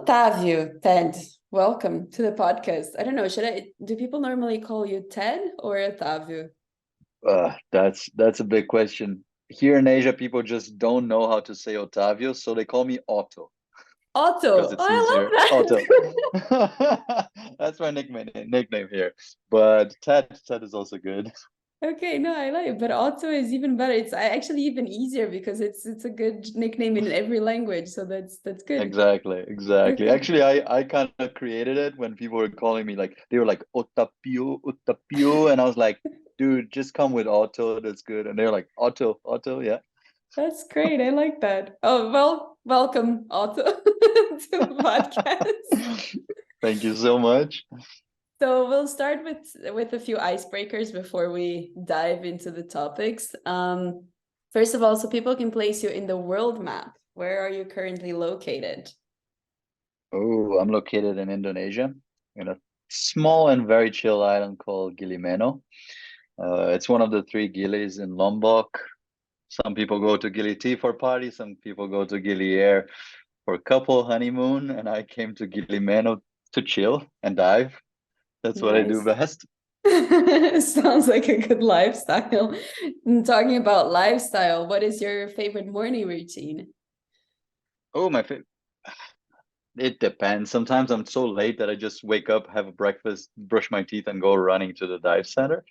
Otavio, Ted, welcome to the podcast. I don't know, do people normally call you Ted or Otavio? That's a big question. Here in Asia, people just don't know how to say Otavio, so they call me Otto because Otto, it's easier. I love Otto. that. That's my nickname here. But Ted is also good. Okay, no, I like it, but Otto is even better. It's actually even easier because it's a good nickname in every language, so that's good. Exactly. Okay. Actually, I kind of created it when people were calling me like they were like Otapio, and I was like, dude, just come with Otto, that's good. And they're like Otto, yeah. That's great. I like that. Oh, well, welcome, Otto, to the podcast. Thank you so much. So we'll start with a few icebreakers before we dive into the topics. First of all, so people can place you in the world map. Where are you currently located? Oh, I'm located in Indonesia, in a small and very chill island called Gilimeno. It's one of the three Gilis in Lombok. Some people go to Gili T for party, some people go to Gili Air for couple honeymoon, and I came to Gilimeno to chill and dive. That's what I do Nice. best. Sounds like a good lifestyle. And talking about lifestyle, what is your favorite morning routine? Oh, my favorite. It depends. Sometimes I'm so late that I just wake up, have a breakfast, brush my teeth, and go running to the dive center.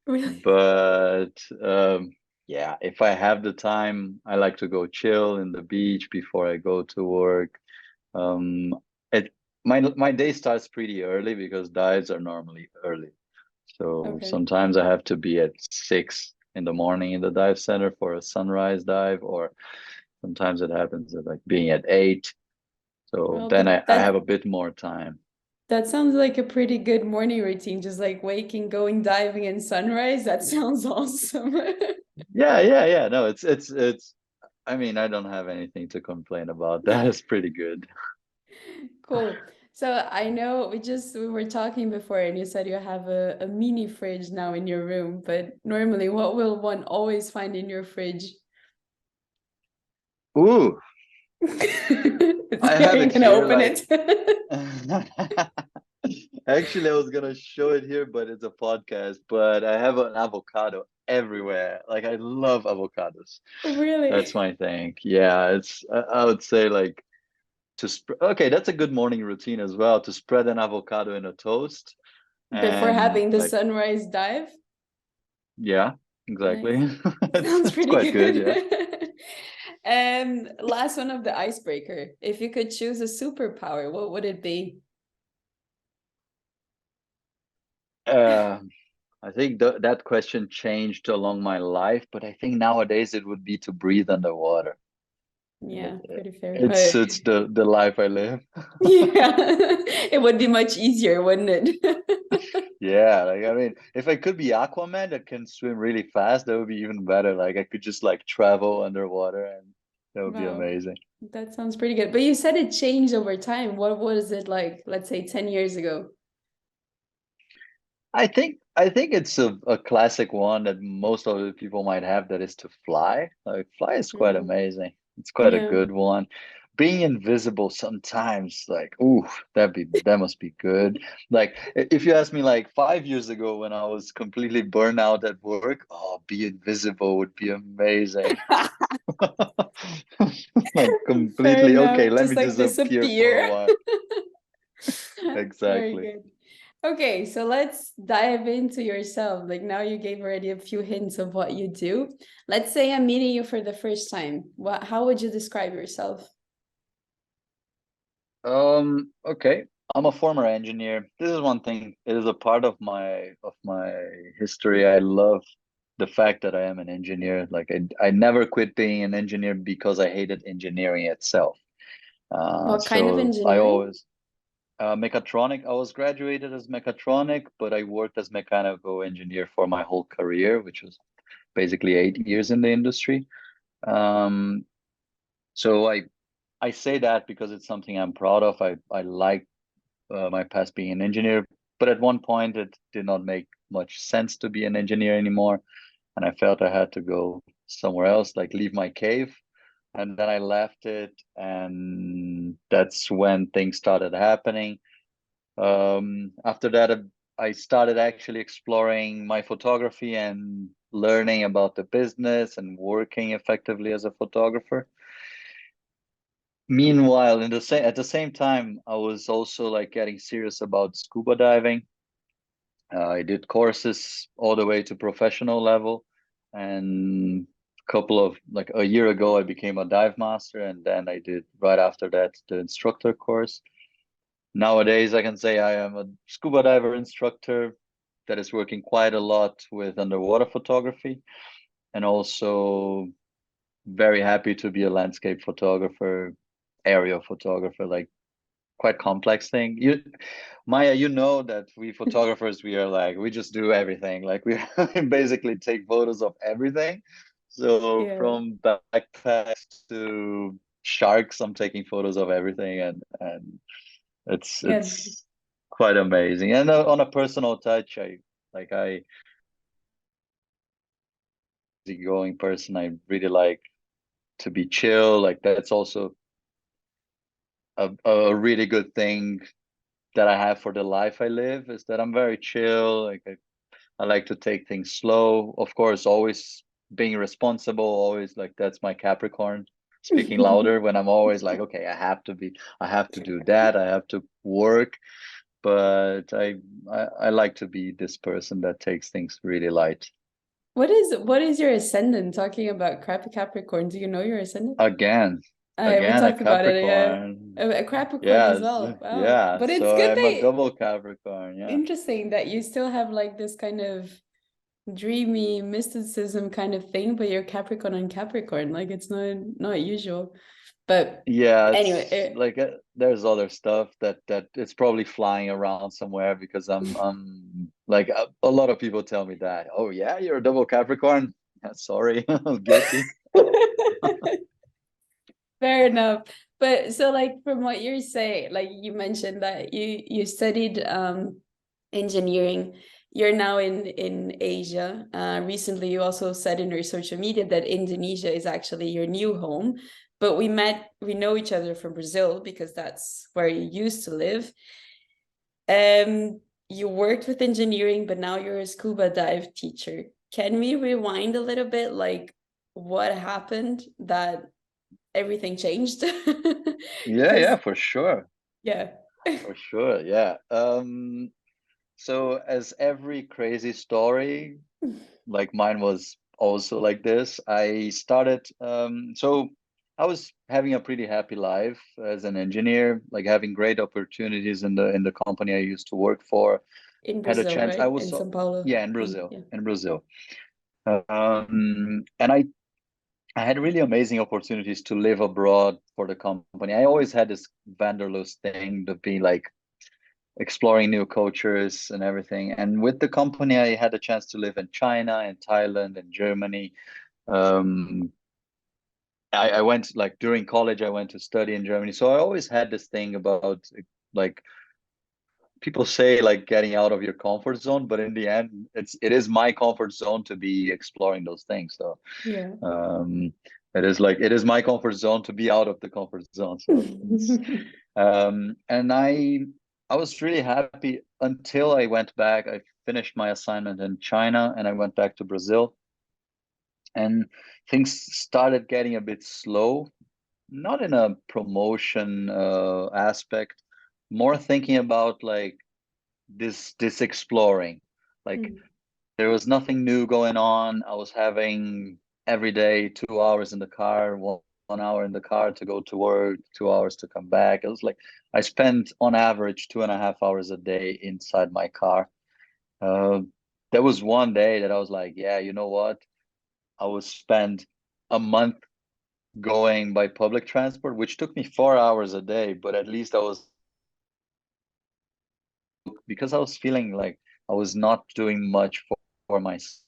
Really? But yeah, if I have the time, I like to go chill in the beach before I go to work. Um, it my day starts pretty early because dives are normally early. So Okay. sometimes I have to be at 6 in the morning in the dive center for a sunrise dive, or sometimes it happens at like being at 8. So Well, then that I have that a bit more time. that sounds like a pretty good morning routine, just like waking, going diving, and sunrise. That sounds awesome. Yeah. No, it's. I mean, I don't have anything to complain about. That is pretty good. Cool. So I know we were talking before and you said you have a mini fridge now in your room, but normally what will one always find in your fridge? Ooh, I Are have you it gonna here. open Like, it? actually, I was gonna show it here, but it's a podcast. But I have an avocado everywhere. Like, I love avocados. That's Really? my thing. Yeah, I would say like to spread. Okay, that's a good morning routine as well. To spread an avocado in a toast Before and having the like, sunrise dive? yeah, Nice. exactly. Sounds It's pretty quite good. Yeah. good. And last one of the icebreaker. If you could choose a superpower, what would it be? Uh, I think that question changed along my life, but I think nowadays it would be to breathe underwater. Yeah, It- pretty fair. it's the life I live. Yeah, it would be much easier, wouldn't it? Yeah, like I mean, if I could be Aquaman that can swim really fast, that would be even better. Like I could just like travel underwater and that would be Wow, amazing. that sounds pretty good. But you said it changed over time. What was it like, let's say 10 years ago? I think it's a classic one that most of the people might have, that is to fly. Like fly is quite Mm. amazing. It's quite a Yeah. good one. Being invisible sometimes, like, ooh, that must be good. Like if you ask me like 5 years ago when I was completely burned out at work, oh, be invisible would be amazing. Like Fair completely, okay, enough. let Just me like disappear for a disappear. while. Very Exactly. good. Okay, so let's dive into yourself. Like now you gave already a few hints of what you do. Let's say I'm meeting you for the first time. How would you describe yourself? Okay. I'm a former engineer. This is one thing. It is a part of my history. I love the fact that I am an engineer. Like I never quit being an engineer because I hated engineering itself. What kind of So I engineering? always mechatronic. I was graduated as mechatronic, but I worked as mechanical engineer for my whole career, which was basically 8 years in the industry. Um, so I say that because it's something I'm proud of. I like my past being an engineer, but at one point it did not make much sense to be an engineer anymore, and I felt I had to go somewhere else, like leave my cave. and then I left it, and that's when things started happening. After that, I started actually exploring my photography and learning about the business and working effectively as a photographer. Meanwhile, at the same time, I was also like getting serious about scuba diving. I did courses all the way to professional level, and a year ago, I became a dive master, and then I did right after that the instructor course. Nowadays, I can say I am a scuba diver instructor that is working quite a lot with underwater photography, and also very happy to be a landscape photographer, aerial photographer, like quite complex thing. Maya, you know that we photographers, we are like, we just do everything. Like we basically take photos of everything. So Yeah. from backpacks to sharks, I'm taking photos of everything, and Yeah. it's quite amazing. And on a personal touch, I going person. I really like to be chill. Like that's also a really good thing that I have for the life I live, is that I'm very chill. Like I like to take things slow. Of course, always being responsible, always like that's my Capricorn speaking louder when I'm always like, okay, I have to do that, I have to work. But I like to be this person that takes things really light. What is your ascendant? Talking about crappy Capricorn, do you know your ascendant? Again, We again, a talked about it, yeah. Capricorn. A Capricorn as Yes, well. Wow. yeah. But it's So good I'm a that double Capricorn. Yeah. interesting that you still have like this kind of dreamy mysticism kind of thing, but you're Capricorn on Capricorn. Like it's not usual. But Yeah, anyway, it's like there's other stuff that it's probably flying around somewhere, because I'm like a lot of people tell me that. Oh yeah, you're a double Capricorn. Yeah, sorry, guilty. fair enough. But so like from what you're saying, like you mentioned that you studied engineering. You're now in Asia. Recently, you also said in your social media that Indonesia is actually your new home. But we know each other from Brazil because that's where you used to live. You worked with engineering, but now you're a scuba dive teacher. Can we rewind a little bit? Like, what happened that everything changed? Yeah, yeah, Because, for sure, yeah. for sure. Yeah. So as every crazy story, like mine was also like this. I started so I was having a pretty happy life as an engineer, like having great opportunities in the company I used to work for. In Had a Brazil, chance. I right? was In São Paulo. yeah, in And Brazil, yeah. in Brazil. And I had really amazing opportunities to live abroad for the company. I always had this wanderlust thing to be like exploring new cultures and everything. And with the company, I had a chance to live in China and Thailand and Germany. Um, I went like during college, I went to study in Germany. So I always had this thing about like people say like getting out of your comfort zone, but in the end, it is my comfort zone to be exploring those things. So Yeah. um, it is my comfort zone to be out of the comfort zone. So it's and I was really happy until I went back. I finished my assignment in China and I went back to Brazil, and things started getting a bit slow, not in a promotion aspect, more thinking about like this exploring. Like Mm. there was nothing new going on. I was having every day 2 hours in the car, 1 hour in the car to go to work, 2 hours to come back. It was like I spent on average 2.5 hours a day inside my car. Uh, there was one day that I was like, yeah, you know what? I would spend a month going by public transport, which took me 4 hours a day, but at least I was, because I was feeling like I was not doing much for myself,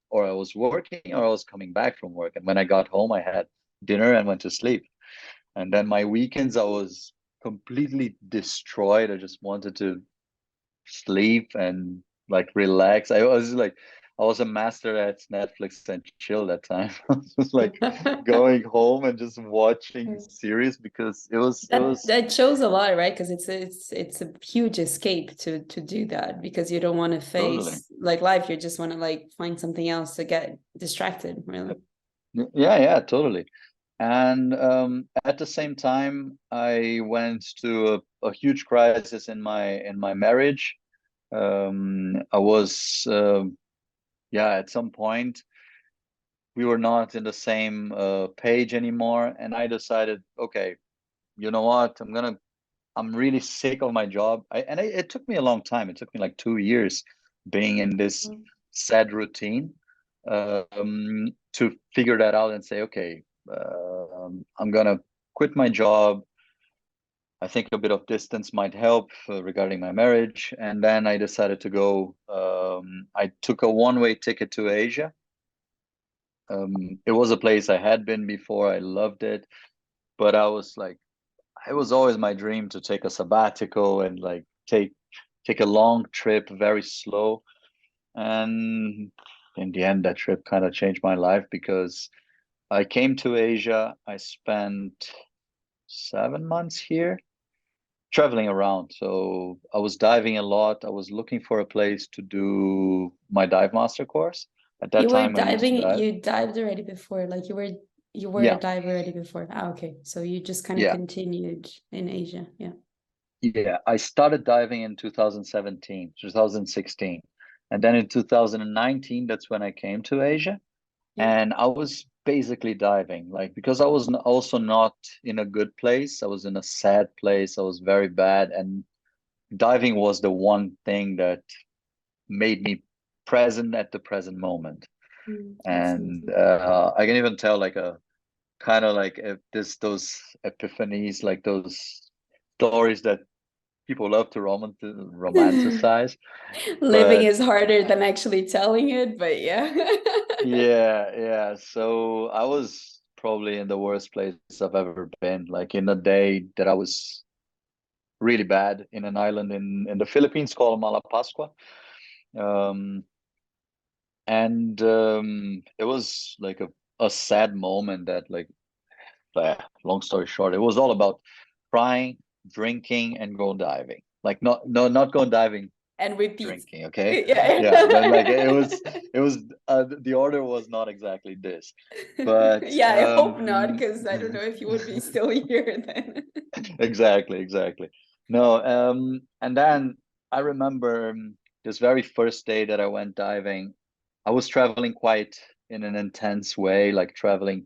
or I was working or I was coming back from work. And when I got home, I had dinner and went to sleep. And then my weekends, I was completely destroyed. I just wanted to sleep and like relax. I was a master at Netflix and chill that time. I was just like going home and just watching series because it was That shows a lot, right? Because it's a huge escape to do that because you don't want to totally. face like life. You just want to like find something else to get distracted, really. Yeah, yeah, totally. And at the same time, I went to a huge crisis in my marriage. I was yeah, at some point we were not in the same page anymore, and I decided, okay, you know what? I'm really sick of my job. It took me a long time. It took me like 2 years being in this sad routine to figure that out and say, okay, I'm gonna quit my job. I think a bit of distance might help regarding my marriage. And then I decided to go. I took a one-way ticket to Asia. It was a place I had been before. I loved it, but I was like, it was always my dream to take a sabbatical and like take a long trip, very slow. And in the end, that trip kind of changed my life because I came to Asia. I spent 7 months here traveling around. So I was diving a lot. I was looking for a place to do my dive master course. At that You were time, I used to diving, dive. you dived already before, like you were a Yeah, diver already before. Ah, okay. So you just kind of yeah, continued in Asia. Yeah. yeah. I started diving in 2017, 2016. And then in 2019, that's when I came to Asia. Yeah. And I was basically diving, like, because I was also not in a good place. I was in a sad place. I was very bad. And diving was the one thing that made me present at the present moment. That's And amazing. I can even tell like a kind of like those epiphanies, like those stories that people love to romanticize. Living But is harder than actually telling it, but yeah. yeah, yeah. So I was probably in the worst place I've ever been. Like in a day that I was really bad in an island in the Philippines called Malapascua. Um, and it was like a sad moment that like long story short, it was all about crying, drinking, and go diving. Like not going diving, And repeat. drinking. Okay, Yeah. yeah, but like it was the order was not exactly this, but Yeah, I hope not, because I don't know if you would be still here then. exactly. No, and then I remember this very first day that I went diving. I was traveling quite in an intense way, like traveling,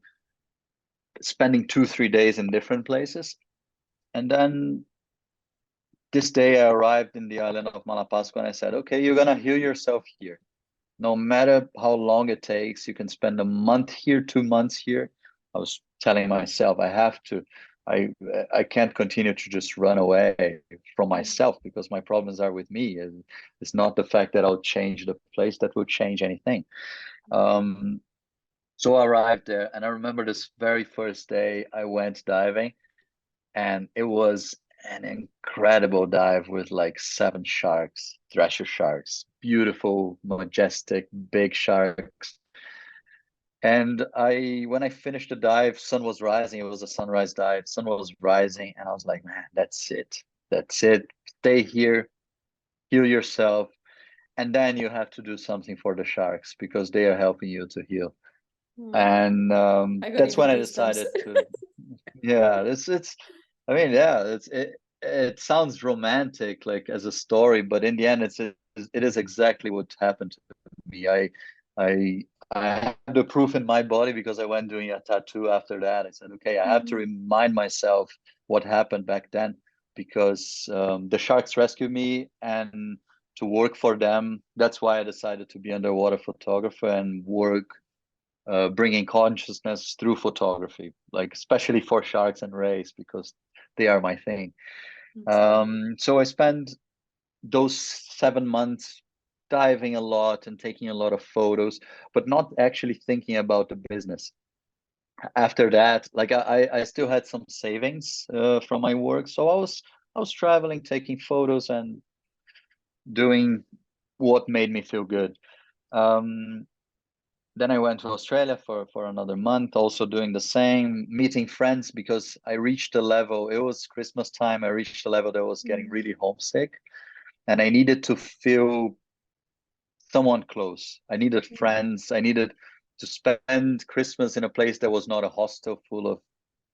spending 2 3 days in different places. And then this day I arrived in the island of Malapascua and I said, okay, you're gonna heal yourself here. No matter how long it takes, you can spend a month here, 2 months here. I was telling myself I have to, I I can't continue to just run away from myself because my problems are with me. It's not the fact that I'll change the place that will change anything. Um, so I arrived there and I remember this very first day I went diving and it was an incredible dive with like 7 sharks, thresher sharks, beautiful, majestic, big sharks. And when I finished the dive, sun was rising. It was a sunrise dive. Sun was rising, and I was like, man, that's it. That's it. Stay here, heal yourself, and then you have to do something for the sharks because they are helping you to heal. And I got that's even when I goosebumps. decided to, yeah, it's I mean, yeah, it sounds romantic like as a story, but in the end it is exactly what happened to me. I I have the proof in my body because I went doing a tattoo after that. I said, okay, I have to remind myself what happened back then because the sharks rescued me and to work for them. That's why I decided to be underwater photographer and work bringing consciousness through photography, like especially for sharks and rays because they are my thing. So I spent those 7 months diving a lot and taking a lot of photos, but not actually thinking about the business. After that, like I still had some savings from my work, so I was traveling, taking photos, and doing what made me feel good. Then I went to Australia for another month, also doing the same, meeting friends, because I reached a level, it was Christmas time, I reached a level that I was getting really homesick, and I needed to feel someone close. I needed friends. I needed to spend Christmas in a place that was not a hostel full of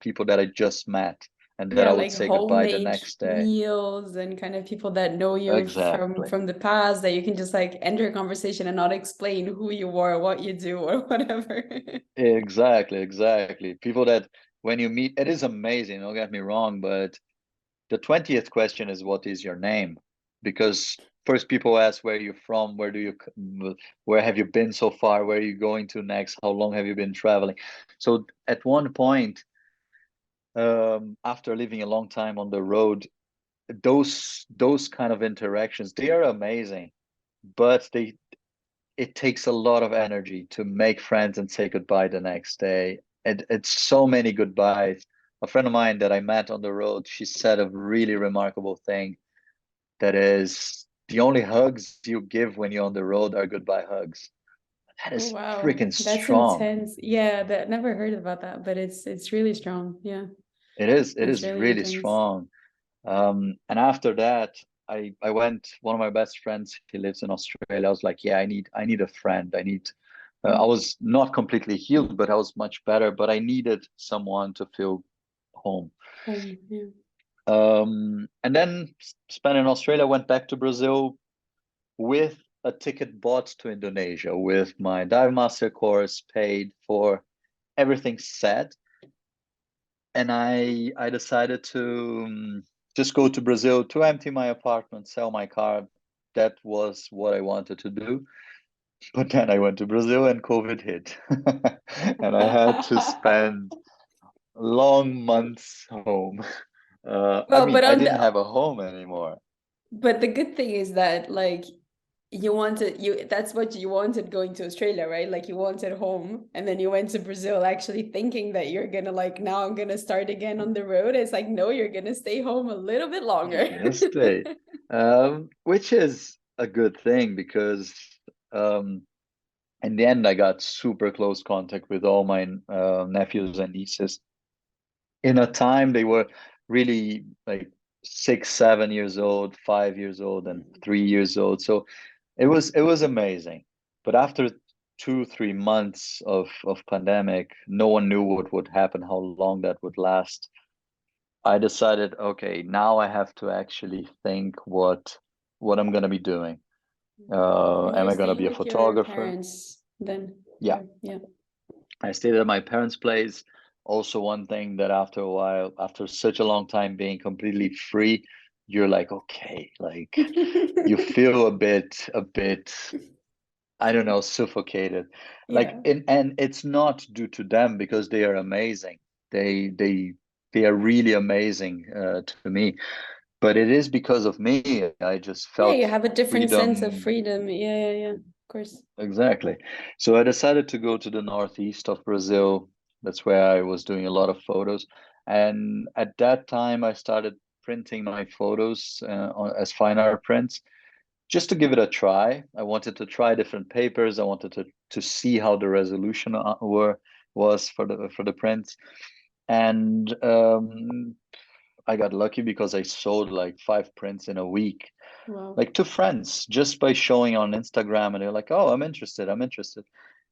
people that I just met and that Yeah, I would like say goodbye the homemade next day. meals and kind of people that know you Exactly. from the past, that you can just like enter a conversation and not explain who you are, what you do, or whatever. Exactly. Exactly. People that when you meet, it is amazing. Don't get me wrong, but the 20th question is, what is your name? Because first people ask, where you're from, where have you been so far, where are you going to next, how long have you been traveling? So at one point, after living a long time on the road, those kind of interactions, they are amazing, but it takes a lot of energy to make friends and say goodbye the next day. And it's so many goodbyes. A friend of mine that I met on the road, she said a really remarkable thing, that is, the only hugs you give when you're on the road are goodbye hugs. That Oh is wow, freaking that's strong. intense. Yeah, that never heard about that, but it's really strong. Yeah, It that's is really really intense. strong. And after that, I went. One of my best friends, he lives in Australia. I was like, yeah, I need a friend. I need. I Mm. was not completely healed, but I was much better. But I needed someone to feel home. Home, yeah. And then spent in Australia. Went back to Brazil with a ticket bought to Indonesia, with my dive master course paid for, everything set, and I decided to just go to Brazil to empty my apartment, sell my car. That was what I wanted to do. But then I went to Brazil and COVID hit, and I had to spend long months home. I Well, mean, but I on didn't the have a home anymore. but the good thing is that like you that's what you wanted going to Australia, right? Like you wanted home and then you went to Brazil actually thinking that you're gonna like now I'm gonna start again on the road. It's like no, you're gonna stay home a little bit longer. You're gonna stay, which is a good thing because um, in the end, I got super close contact with all my nephews and nieces. In a time they were really like 6, 7 years old, 5 years old, and 3 years old. So it was amazing. But after 2, 3 months of pandemic, no one knew what would happen, how long that would last. I decided, okay, now I have to actually think what I'm gonna be doing. And Am you're I gonna staying be a with your photographer? parents then, Yeah, or yeah. I stayed at my parents' place. Also, one thing that after a while, after such a long time being completely free, you're like, okay, like you feel a bit, I don't know, suffocated. Like, Yeah. and it's not due to them because they are amazing. They they they are really amazing to me. But it is because of me. I just Yeah, you felt have a different sense of freedom. freedom. Yeah, yeah, yeah. Of course. Exactly. So I decided to go to the northeast of Brazil. That's where I was doing a lot of photos. And at that time, I started printing my photos as fine art prints just to give it a try. I wanted to try different papers. I wanted to see how the resolution was for the prints. And I got lucky because I sold like 5 prints in a week, Wow. like to friends, just by showing on Instagram, and they're like, "Oh, I'm interested. I'm interested."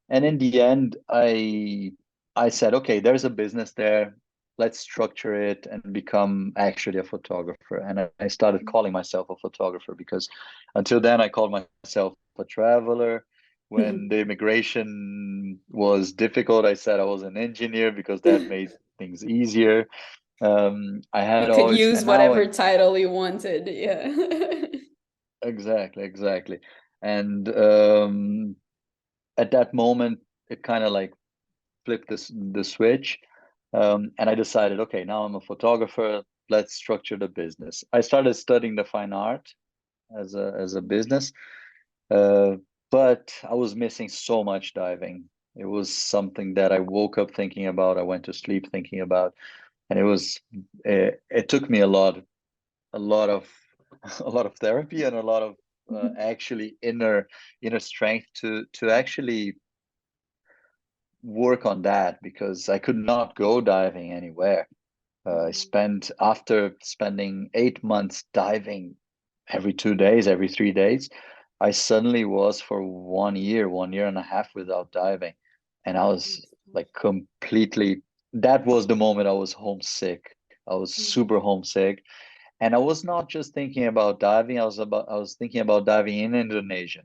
And in the end, I said, okay, there's a business there. Let's structure it and become actually a photographer. And I started calling myself a photographer because until then I called myself a traveler. When the immigration was difficult, I said I was an engineer because that made things easier. I You had could always, use and now whatever I title you wanted. Yeah. exactly, exactly. And at that moment, it kind of like flipped the switch, and I decided, okay, now I'm a photographer. Let's structure the business. I started studying the fine art as a business, uh, but I was missing so much diving. It was something that I woke up thinking about. I went to sleep thinking about, and it took me a lot of a lot of therapy and a lot of actually inner strength to actually work on that, because I could not go diving anywhere. I spent, after spending 8 months diving every 2 days, every 3 days, I suddenly was for 1 year, 1.5 years without diving. And I was like completely, that was the moment I was homesick. I was super homesick. And I was not just thinking about diving, I was thinking about diving in Indonesia.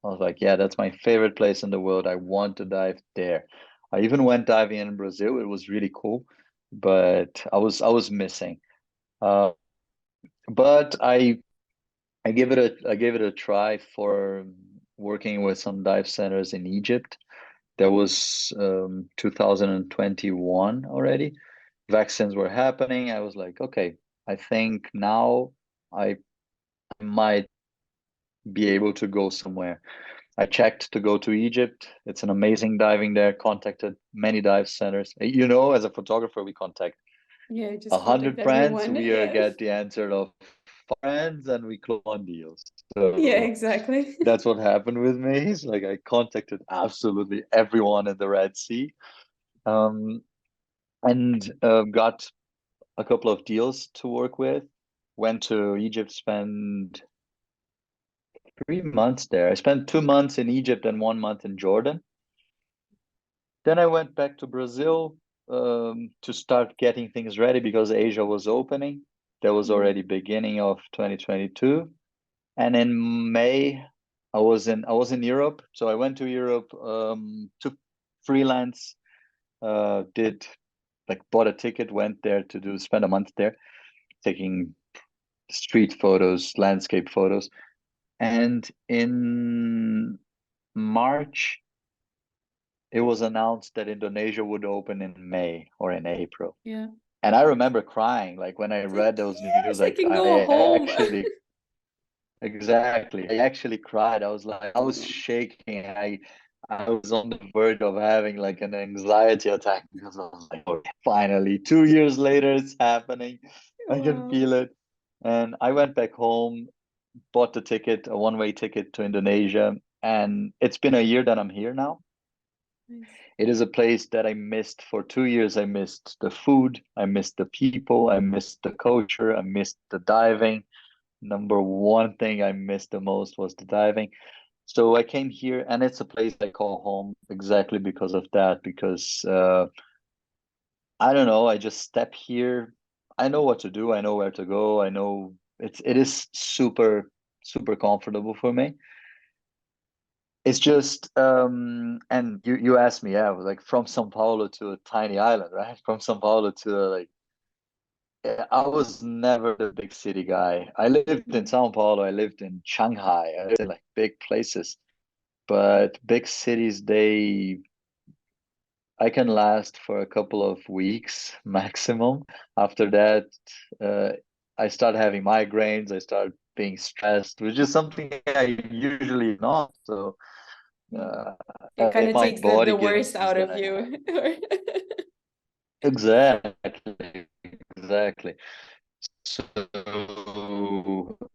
I was like, yeah, that's my favorite place in the world. I want to dive there. I even went diving in Brazil. It was really cool, but I was missing. Uh, but I gave it a try for working with some dive centers in Egypt. That was 2021 already. Vaccines were happening. I was like, okay, I think now I might be able to go somewhere. I checked to go to Egypt. It's an amazing diving there. Contacted many dive centers. As a photographer, we contact Yeah, just contact 100 brands. everyone. We Yeah. get the answer of friends, and we close on deals. Yeah, So exactly. that's what happened with me. It's like I contacted absolutely everyone in the Red Sea, um, and got a couple of deals to work with. Went to Egypt, spent 3 months there. I spent 2 months in Egypt and 1 month in Jordan. Then I went back to Brazil to start getting things ready because Asia was opening. That was already beginning of 2022. And in May, I was in Europe. So I went to Europe, took freelance, did like bought a ticket, went there to spend a month there, taking street photos, landscape photos. And in March, it was announced that Indonesia would open in May or in April. Yeah. And I remember crying, like when I It's like, read those news, yes, I like can go I home. actually, exactly, I actually cried. I was shaking. I was on the verge of having like an anxiety attack because I was like, okay, finally, 2 years later, it's happening. I can Wow. feel it. And I went back home, bought the ticket, a one-way ticket to Indonesia, and it's been a year that I'm here now. Nice. It is a place that I missed for 2 years. I missed the food, I missed the people, I missed the culture, I missed the diving. Number one thing I missed the most was the diving. So I came here, and it's a place I call home exactly because of that. Because I don't know, I just step here. I know what to do. I know where to go. I know it is super super comfortable for me. It's just and you asked me, yeah, like from São Paulo to a tiny island, right? From São Paulo to like I was never the big city guy. I lived in São Paulo, I lived in Shanghai, I lived in like big places. But big cities, I can last for a couple of weeks maximum. After that, uh, I start having migraines, I start being stressed, which is something I usually not. So uh, It kind of my takes the body worst gives out of that. you. Exactly, exactly. So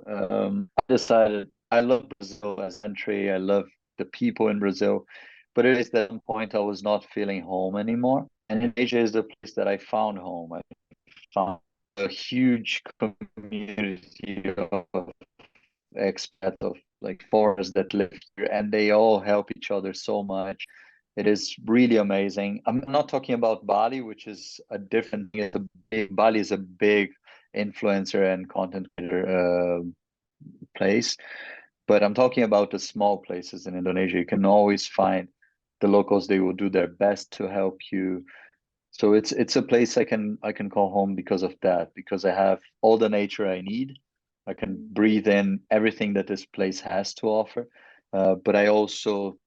I decided I love Brazil as a country. I love the people in Brazil, but it is that at some point I was not feeling home anymore. And Indonesia is the place that I found home. I found a huge community of expats, of like foreigners that live here, and they all help each other so much. It is really amazing. I'm not talking about Bali, which is a different thing. Bali is a big influencer and content creator place, but I'm talking about the small places in Indonesia. You can always find the locals. They will do their best to help you. So it's a place I can call home because of that, because I have all the nature I need. I can breathe in everything that this place has to offer. But I also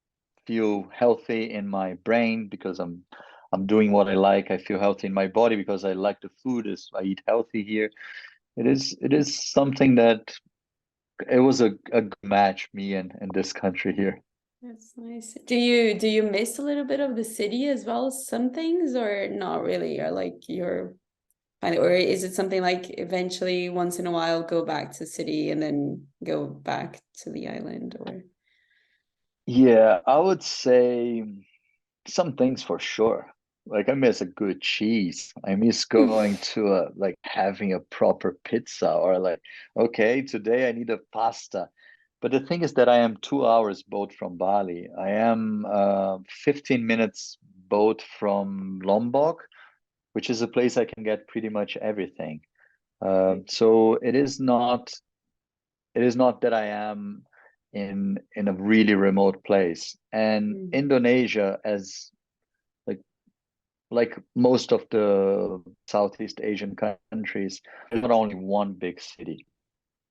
feel healthy in my brain because I'm doing what I like. I feel healthy in my body because I like the food. Is I eat healthy here. It is something that it was a good match, me and this country here. That's nice. Do you miss a little bit of the city as well as some things, or not really? Or like you're find it? Or is it something like eventually once in a while go back to city and then go back to the island? Or Yeah, I would say some things for sure. Like I miss a good cheese. I miss going to a like having a proper pizza or like, okay, today I need a pasta. But the thing is that I am 2 hours boat from Bali. I am 15 minutes boat from Lombok, which is a place I can get pretty much everything. So it is not that I am in a really remote place. And Indonesia, as like like most of the Southeast Asian countries, there's not only one big city.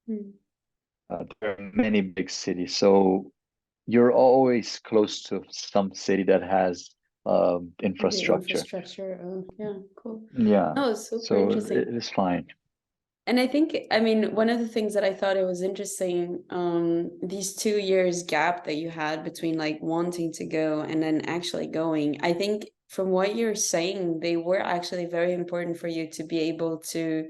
There are many big cities, so you're always close to some city that has the infrastructure. infrastructure. Oh, yeah, cool. Yeah, No, it's super so interesting. it is fine. And I think, I mean, one of the things that I thought it was interesting, these 2 years gap that you had between like wanting to go and then actually going, I think from what you're saying, they were actually very important for you to be able to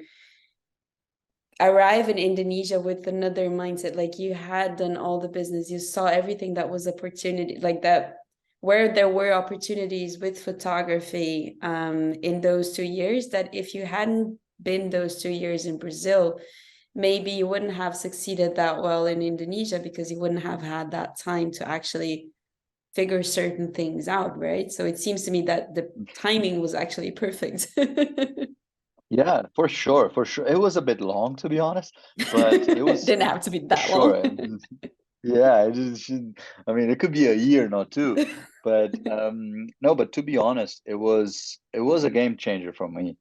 arrive in Indonesia with another mindset. Like you had done all the business, you saw everything that was opportunity, like that, where there were opportunities with photography in those 2 years, that if you hadn't been those 2 years in Brazil, maybe you wouldn't have succeeded that well in Indonesia, because you wouldn't have had that time to actually figure certain things out, right? So it seems to me that the timing was actually perfect. Yeah, for sure, for sure. It was a bit long, to be honest, but it was Didn't have to be for that sure. long. Yeah, it just should, I mean, it could be a year, not two. But no, but to be honest, it was a game changer for me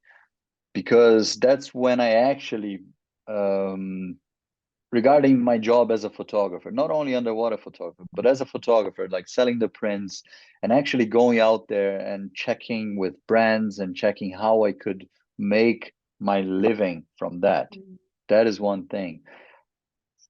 because that's when I actually um regarding my job as a photographer, not only underwater photographer, but as a photographer, like selling the prints and actually going out there and checking with brands and checking how I could make my living from that. That is one thing.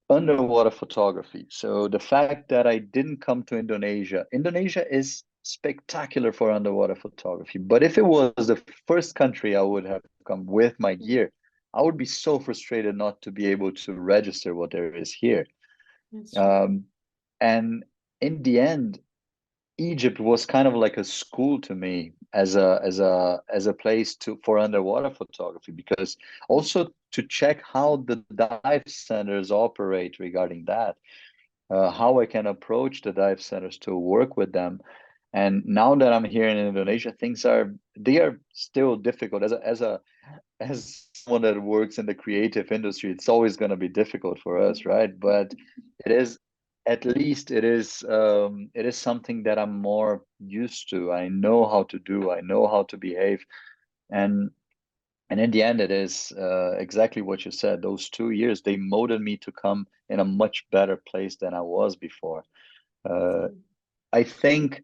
Underwater photography. So the fact that I didn't come to Indonesia, Indonesia is spectacular for underwater photography. But if it was the first country I would have come with my gear, I would be so frustrated not to be able to register what there is here. That's true. Um, and in the end, Egypt was kind of like a school to me as a place to for underwater photography because also to check how the dive centers operate regarding that, how I can approach the dive centers to work with them. And now that I'm here in Indonesia, they are still difficult as someone that works in the creative industry. It's always going to be difficult for us, right? But it is at least it is something that I'm more used to. I know how to do, I know how to behave. And in the end it is exactly what you said. Those 2 years, they molded me to come in a much better place than I was before. uh, I think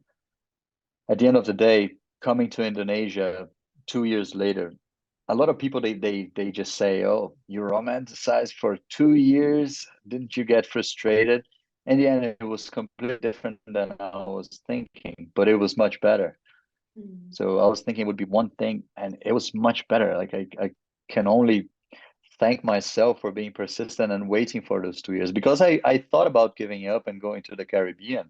at the end of the day, coming to Indonesia 2 years later, a lot of people they just say, "Oh, you romanticized for 2 years. Didn't you get frustrated?" In the end, it was completely different than I was thinking, but it was much better. So I was thinking it would be one thing, and it was much better. Like I can only thank myself for being persistent and waiting for those 2 years because I thought about giving up and going to the Caribbean,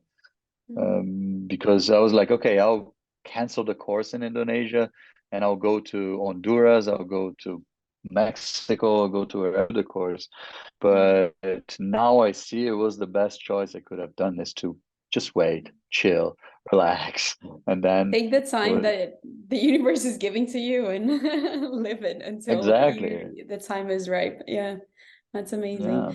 because I was like, okay, I'll cancel the course in Indonesia and I'll go to Honduras, I'll go to Mexico, I'll go to wherever the course. But now I see it was the best choice I could have done is to just wait, chill, relax, and then Take the time uh, that the universe is giving to you and live it until exactly. you the time is ripe. Yeah, that's amazing. Yeah.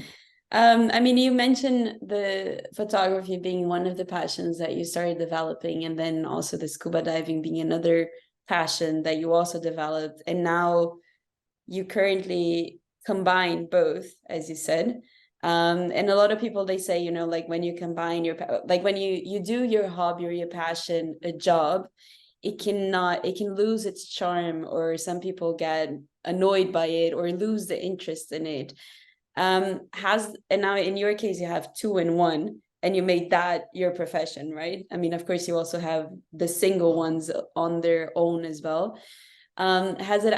I mean, you mentioned the photography being one of the passions that you started developing, and then also the scuba diving being another passion that you also developed, and now you currently combine both, as you said. And a lot of people, they say, you know, like when you combine like when you do your hobby or your passion a job, it can lose its charm, or some people get annoyed by it or lose the interest in it. And now in your case you have two in one, and you made that your profession, right? I mean, of course you also have the single ones on their own as well. Has it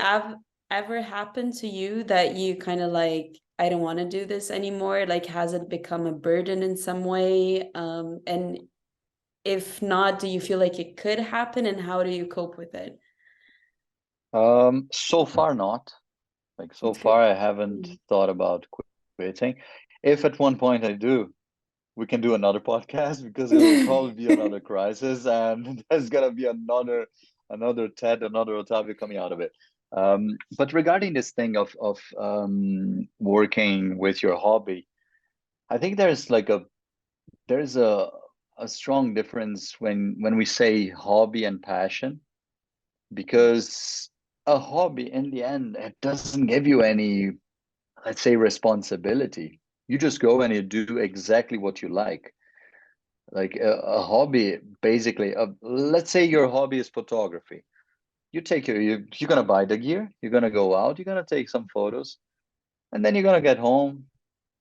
ever happened to you that you kind of like, I don't want to do this anymore? Like, has it become a burden in some way? And if not, do you feel like it could happen, and how do you cope with it? So far not. Like so That's far, good. I haven't thought about quitting. If at one point I do, we can do another podcast because it will probably be another crisis, and there's gonna be another Ted, another Otavio coming out of it. But regarding this thing of working with your hobby, I think there's a strong difference when we say hobby and passion, because a hobby in the end, it doesn't give you any, let's say, responsibility. You just go and you do exactly what you like. Like a hobby, basically, let's say your hobby is photography. You're gonna buy the gear, you're gonna go out, you're gonna take some photos, and then you're gonna get home,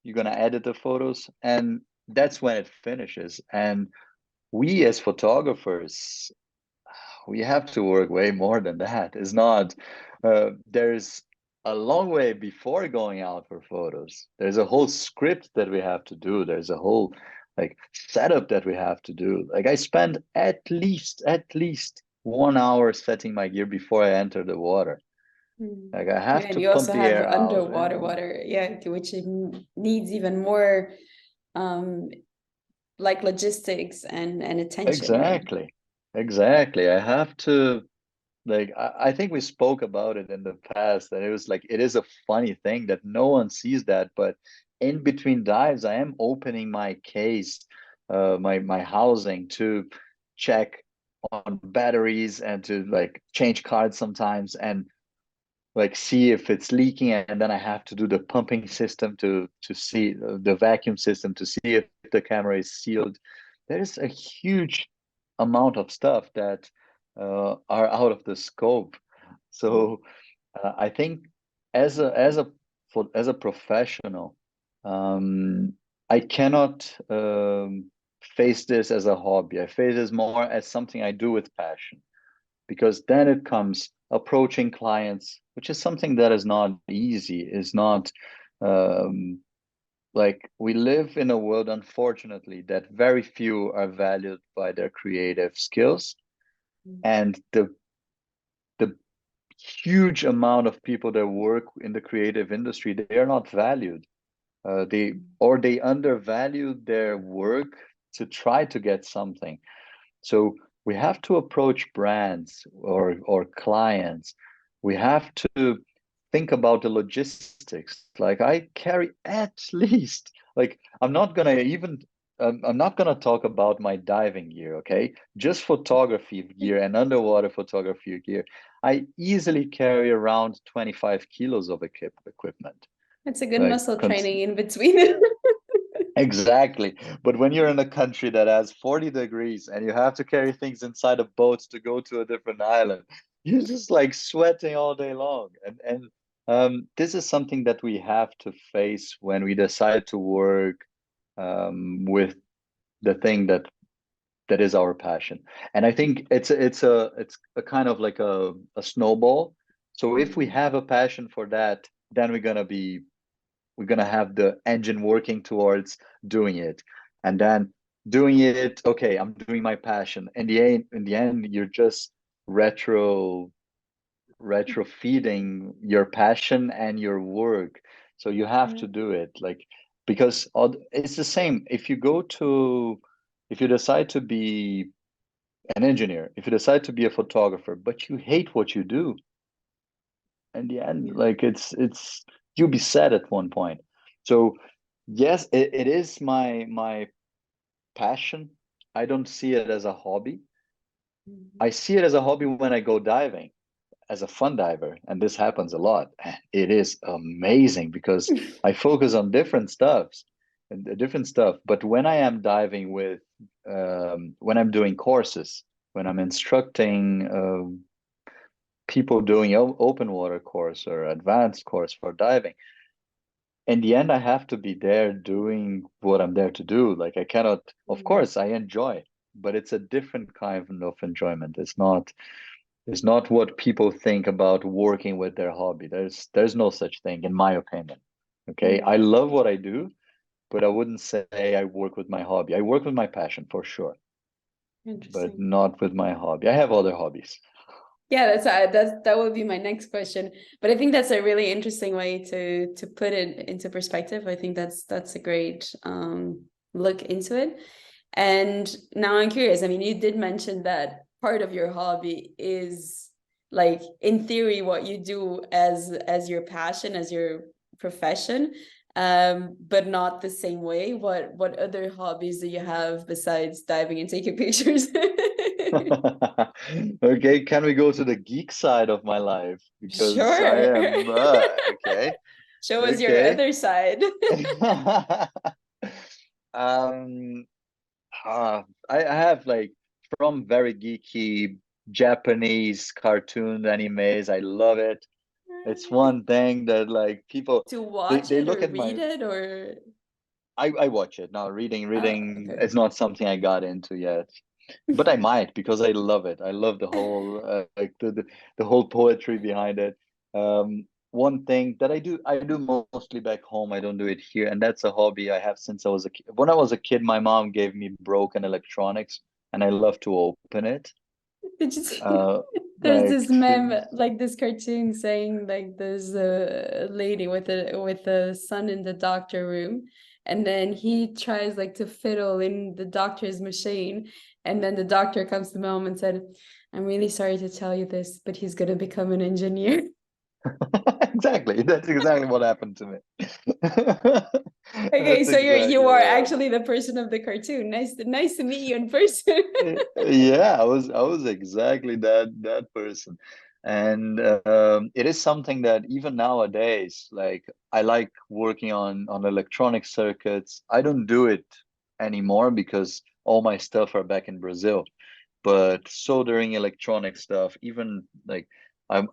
you're gonna edit the photos, and that's when it finishes. And we as photographers, we have to work way more than that. It's not, there's a long way before going out for photos. There's a whole script that we have to do. There's a whole like setup that we have to do. Like I spend at least 1 hour setting my gear before I enter the water. Like I Yeah, have and to you pump also the have air out. underwater water, yeah, which needs even more um like logistics and attention, right? Exactly. Exactly. I have to, like I think we spoke about it in the past, and it was like it is a funny thing that no one sees that, but in between dives I am opening my case, my housing, to check on batteries and to like change cards sometimes, and like see if it's leaking, and then I have to do the pumping system to see the vacuum system to see if the camera is sealed. There's a huge amount of stuff that are out of the scope. So I think as a professional, um, I cannot face this as a hobby. I face this more as something I do with passion, because then it comes approaching clients, which is something that is not easy, is not um, like we live in a world, unfortunately, that very few are valued by their creative skills. And the huge amount of people that work in the creative industry, they are not valued. They undervalue their work to try to get something. So we have to approach brands or clients. We have to think about the logistics. Like I carry at least, like I'm not gonna talk about my diving gear, okay? Just photography gear and underwater photography gear. I easily carry around 25 kilos of equipment. It's a good Like muscle training in between. exactly. But when you're in a country that has 40 degrees and you have to carry things inside of boats to go to a different island, you're just like sweating all day long. And this is something that we have to face when we decide to work with the thing that is our passion. And I think it's a kind of like a snowball. So if we have a passion for that, then we're gonna have the engine working towards doing it, and then doing it. Okay, I'm doing my passion. In the end, you're just retro feeding your passion and your work. So you have Yeah. to do it, like, because it's the same if you decide to be an engineer, if you decide to be a photographer, but you hate what you do. In the end, Yeah. like it's you'll be sad at one point. So yes, it is my passion. I don't see it as a hobby. I see it as a hobby when I go diving as a fun diver, and this happens a lot. It is amazing because I focus on different stuff. But when I am diving when I'm doing courses, when I'm instructing people doing open water course or advanced course for diving, in the end I have to be there doing what I'm there to do. Like I cannot, of course I enjoy, but it's a different kind of enjoyment. It's not is not what people think about working with their hobby. There's no such thing, in my opinion. Okay, I Mm, love what I do, but I wouldn't say I work with my hobby. I work with my passion for sure, but interesting. not with my hobby. I have other hobbies. Yeah, that would be my next question. But I think that's a really interesting way to put it into perspective. I think that's a great look into it. And now I'm curious. I mean, you did mention that part of your hobby is like in theory what you do as your passion, as your profession, but not the same way. What other hobbies do you have besides diving and taking pictures? Okay, can we go to the geek side of my life? Because I Sure. am okay, Show us your okay. other side. Um, I have like from very geeky Japanese cartoon animes. I love it. It's one thing that like people To watch they it look or at my read it or I watch it now. oh, Reading okay. is not something I got into yet, but I might because I love it. I love the whole like the whole poetry behind it. One thing that I do mostly back home. I don't do it here, and that's a hobby I have since I was a kid. When I was a kid, my mom gave me broken electronics, and I love to open it. Did you see? Uh, There's like this meme, like this cartoon saying like there's a lady with a son in the doctor room, and then he tries like to fiddle in the doctor's machine, and then the doctor comes to mom and said, "I'm really sorry to tell you this, but he's gonna become an engineer." exactly, that's exactly what happened to me. Okay, That's so you exactly are what happened. actually the person of the cartoon. Nice to meet you in person. Yeah, I was exactly that person. And it is something that even nowadays, like I like working on electronic circuits. I don't do it anymore because all my stuff are back in Brazil. But soldering electronic stuff, even like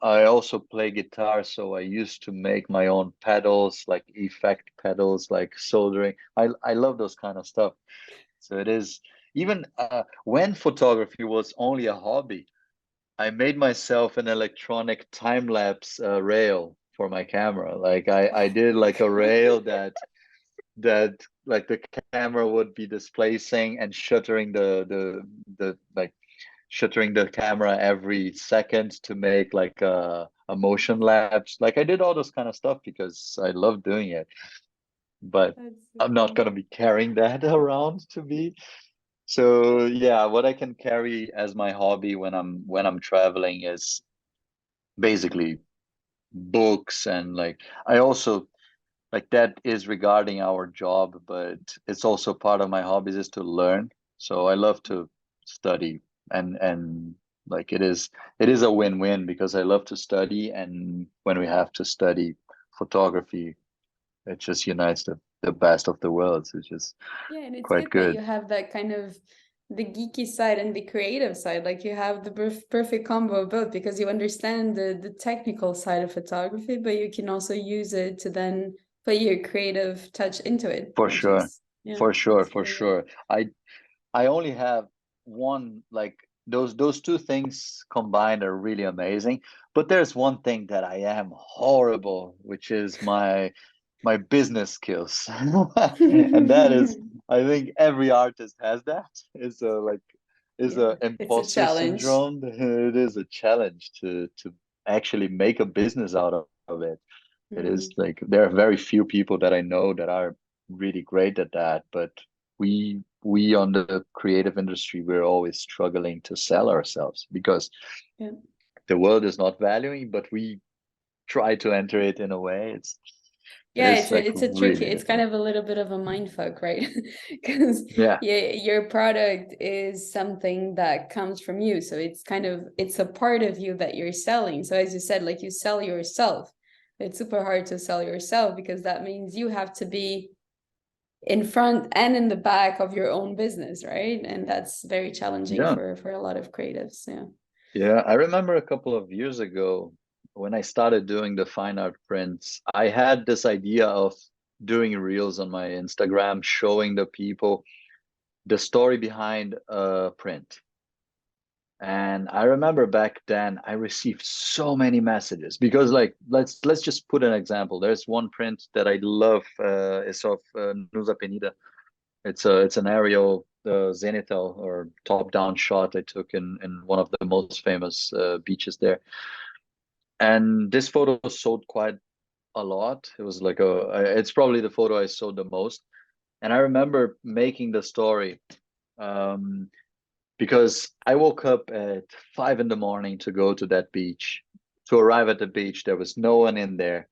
I also play guitar, so I used to make my own pedals, like effect pedals, like soldering. I love those kind of stuff. So it is even when photography was only a hobby, I made myself an electronic time lapse rail for my camera. Like I did like a rail that like the camera would be displacing and shuttering the like shuttering the camera every second to make like a motion lapse. Like I did all those kind of stuff because I love doing it. But That's so I'm not funny. gonna be carrying that around to be. So yeah, what I can carry as my hobby when I'm traveling is basically books and like I also like that is regarding our job, but it's also part of my hobbies is to learn. So I love to study and like it is a win-win because I love to study and when we have to study photography, it just unites the best of the worlds, which is Yeah, and it's quite good that good. you have that kind of the geeky side and the creative side. Like you have the perfect combo of both because you understand the technical side of photography, but you can also use it to then put your creative touch into it, For which sure. is yeah, For sure, that's for really good. sure. I only have one like those two things combined are really amazing. But there's one thing that I am horrible, which is my business skills. And that is I think every artist has that. It's a like is Yeah, a it's a imposter challenge. syndrome. It is a challenge to actually make a business out of it. It is Mm. like there are very few people that I know that are really great at that, but we on the creative industry we're always struggling to sell ourselves because Yeah. the world is not valuing, but we try to enter it in a way. It Yeah, is like it's a tricky, really it's kind of a little bit of a mind fuck, right? Because yeah, yeah, your product is something that comes from you. So it's kind of it's a part of you that you're selling. So as you said, like you sell yourself. It's super hard to sell yourself because that means you have to be in front and in the back of your own business, right? And that's very challenging yeah, for a lot of creatives. Yeah. yeah. I remember a couple of years ago when I started doing the fine art prints, I had this idea of doing reels on my Instagram, showing the people the story behind a print. And I remember back then I received so many messages because, like, let's just put an example. There's one print that I love. It's of Nusa Penida. It's an aerial zenithal or top down shot I took in one of the most famous beaches there. And this photo sold quite a lot. It was like it's probably the photo I sold the most. And I remember making the story um, because I woke up at 5 in the morning to go to that beach. To arrive at the beach, there was no one in there.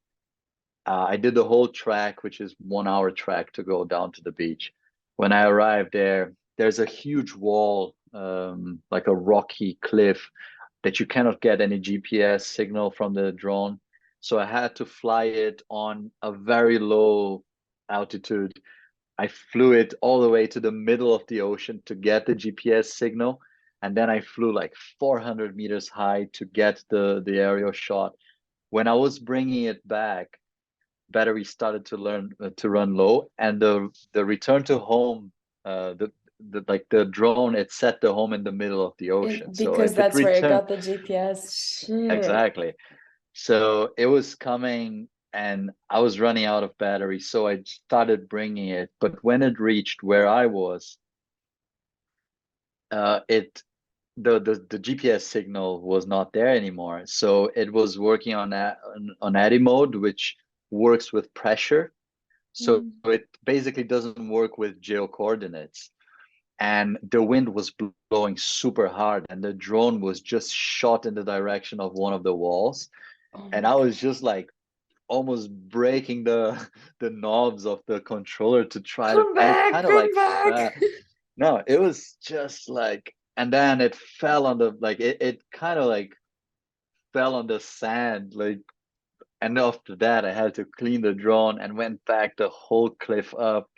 I did the whole track, which is 1 hour track to go down to the beach. When I arrived there, there's a huge wall, like a rocky cliff, that you cannot get any GPS signal from the drone. So I had to fly it on a very low altitude. I flew it all the way to the middle of the ocean to get the GPS signal. And then I flew like 400 meters high to get the aerial shot. When I was bringing it back, battery started to run low, and the return to home, the like the drone, it set the home in the middle of the ocean. So Because if it that's where it returned, got the GPS. Shit. exactly. So it was coming and I was running out of battery. So I started bringing it. But when it reached where I was, it the GPS signal was not there anymore. So it was working on ADI mode, which works with pressure. So Mm. it basically doesn't work with geo coordinates. And the wind was blowing super hard, and the drone was just shot in the direction of one of the walls. Oh And my I was God. just like almost breaking the knobs of the controller to try to. Come I back, kind of come like back. no, it was just like, and then it fell on the like it kind of like fell on the sand like, and after that I had to clean the drone and went back the whole cliff up,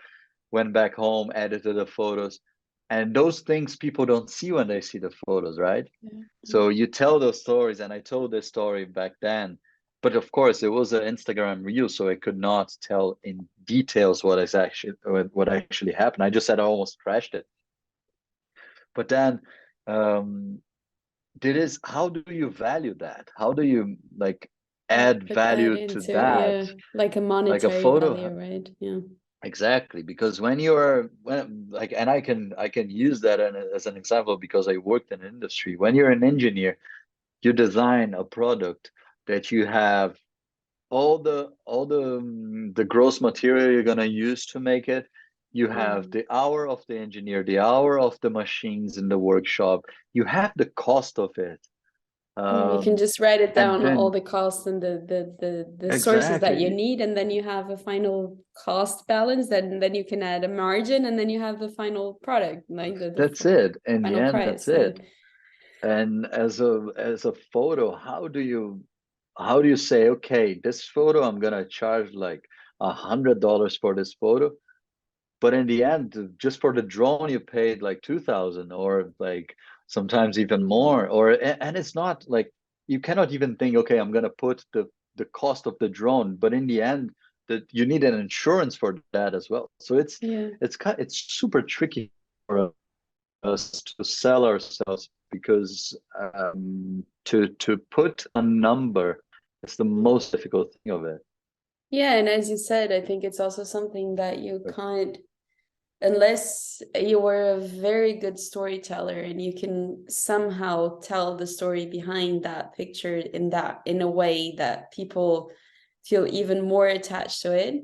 went back home, edited the photos. And those things people don't see when they see the photos, right? Yeah. So you tell those stories, and I told this story back then, but of course it was an Instagram reel, so I could not tell in details what actually happened. I just said I almost crashed it. But then um, it is, how do you value that? How do you like add Put that value to into, that? yeah, like a Like a monetary photo, value, right? Yeah. exactly, because when like, and I can use that as an example because I worked in industry. When you're an engineer, you design a product that you have all the gross material you're gonna use to make it. You have Mm. the hour of the engineer, the hour of the machines in the workshop. You have the cost of it. You can just write it And down, all then the costs and the sources that you exactly, need, and then you have a final cost balance. Then you can add a margin, and then you have the final product, like that's it. In the final end, that's price. Yeah. it. And as a photo, how do you say, okay, this photo I'm gonna charge like $100 for this photo, but in the end, just for the drone you paid like 2,000 or like sometimes even more. Or and it's not like you cannot even think, okay, I'm gonna put the cost of the drone, but in the end, that you need an insurance for that as well. So Yeah. it's super tricky for us to sell ourselves because to put a number is the most difficult thing of it. Yeah, and as you said, I think it's also something that you can't, unless you were a very good storyteller and you can somehow tell the story behind that picture in a way that people feel even more attached to it,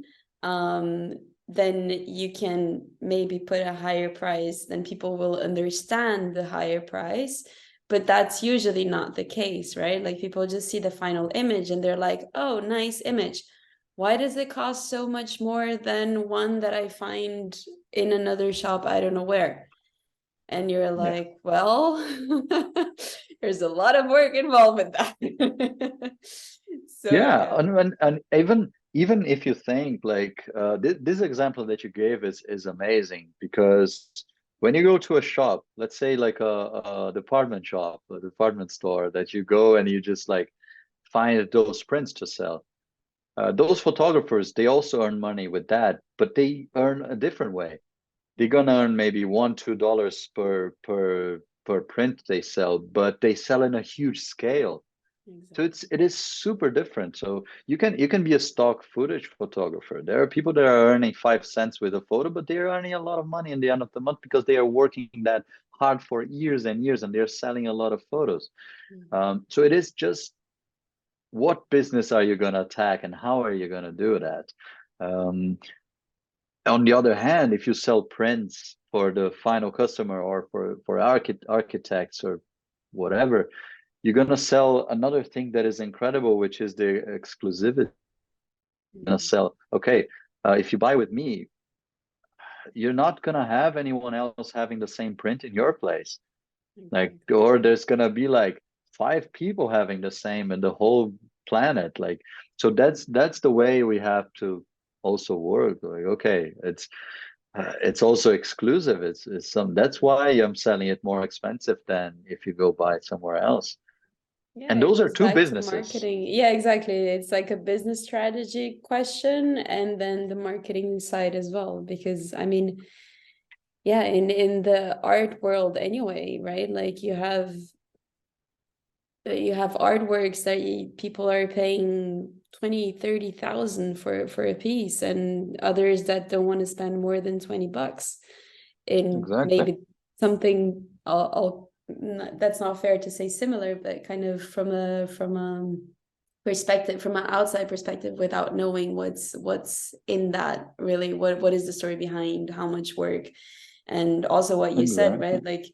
then you can maybe put a higher price, then people will understand the higher price. But that's usually not the case, right? Like people just see the final image and they're like, oh, nice image. Why does it cost so much more than one that I find in another shop, I don't know where? And you're Yeah. like, well, there's a lot of work involved with that. So Yeah, yeah. and even if you think like this example that you gave is amazing because when you go to a shop, let's say like a department shop, a department store, that you go and you just like find those prints to sell. Those photographers, they also earn money with that, but they earn a different way. They're gonna earn maybe $1, $2 per per print they sell, but they sell in a huge scale. So Exactly. it is super different. So you can be a stock footage photographer. There are people that are earning 5 cents with a photo, but they're earning a lot of money in the end of the month because they are working that hard for years and years, and they're selling a lot of photos. Mhm. So it is just, what business are you going to attack and how are you going to do that? Um, on the other hand, if you sell prints for the final customer or for architects or whatever, you're going to sell another thing that is incredible, which is the exclusivity. You're going to Mhm. sell, okay, if you buy with me, you're not going to have anyone else having the same print in your place. Like, Exactly. or there's going to be like 5 people having the same in the whole planet. Like, so that's the way we have to also work. Like, okay, it's also exclusive. It's some, that's why I'm selling it more expensive than if you go buy it somewhere else. Yeah, And it those are goes two back to businesses. marketing. Yeah, exactly. It's like a business strategy question and then the marketing side as well. Because I mean, yeah, in the art world anyway, right? Like you have artworks that people are paying 20, 30,000 for a piece, and others that don't want to spend more than $20 in Exactly. maybe something that's not fair to say similar, but kind of from a perspective, from an outside perspective, without knowing what's in that, really, what is the story behind how much work. And also what you said, Exactly. right? Like,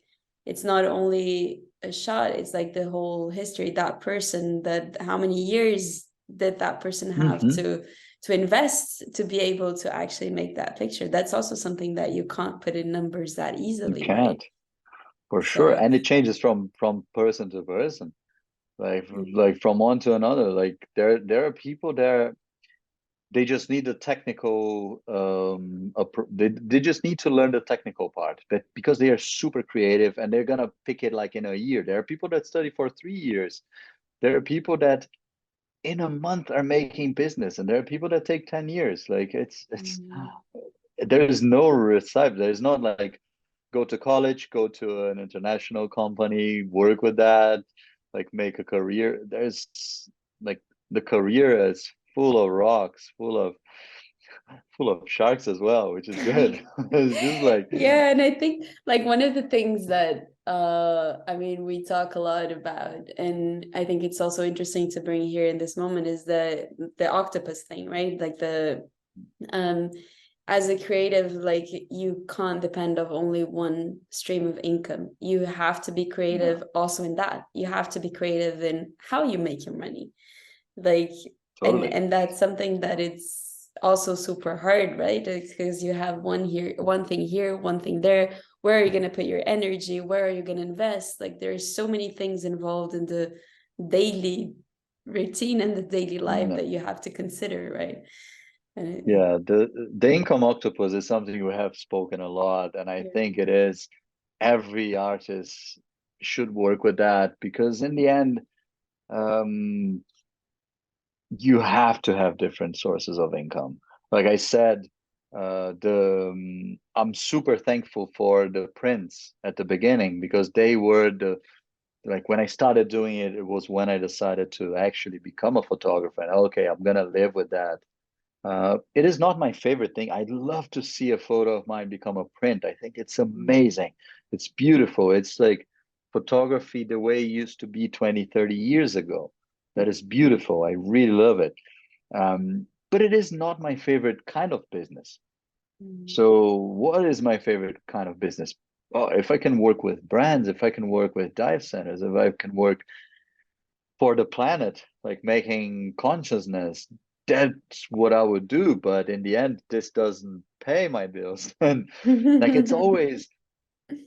it's not only a shot, it's like the whole history, that person, that how many years did that person have Hmm. to invest to be able to actually make that picture. That's also something that you can't put in numbers that You easily, right? can't, for sure. So And it changes from person to person. mm, Like from one to another. Like there are people there, they just need the technical they just need to learn the technical part, but because they are super creative and they're gonna pick it like in a year. There are people that study for 3 years. There are people that in a month are making business, and there are people that take 10 years. Like it's mm, there is no recipe. There's not like go to college, go to an international company, work with that, like make a career. There's like the career is full of rocks, full of sharks as well, which is good. It's just like, yeah, and I think like one of the things that I mean we talk a lot about, and I think it's also interesting to bring here in this moment, is the octopus thing, right? Like the um as a creative, like you can't depend of only one stream of income. You have to be yeah, creative also in that. You have to be creative in how you make your money. Like, totally. and that's something that it's also super hard, right? Because you have one thing here, one thing there. Where are you going to put your energy? Where are you going to invest? Like, there's so many things involved in the daily routine and the daily life Yeah. that you have to consider, right? And Yeah, the income octopus is something we have spoken a lot, and I yeah. think it is every artist should work with that, because in the end, um, you have to have different sources of income. Like I said, I'm super thankful for the prints at the beginning, because they were the, like when I started doing it, it was when I decided to actually become a photographer. And okay, I'm gonna live with that. It is not my favorite thing. I'd love to see a photo of mine become a print. I think it's amazing. It's beautiful. It's like photography the way it used to be 20, 30 years ago. That is beautiful. I really love it. But it is not my favorite kind of business. Mm. So, what is my favorite kind of business? Oh, if I can work with brands, if I can work with dive centers, if I can work for the planet, like making consciousness, that's what I would do. But in the end, this doesn't pay my bills. And like it's always,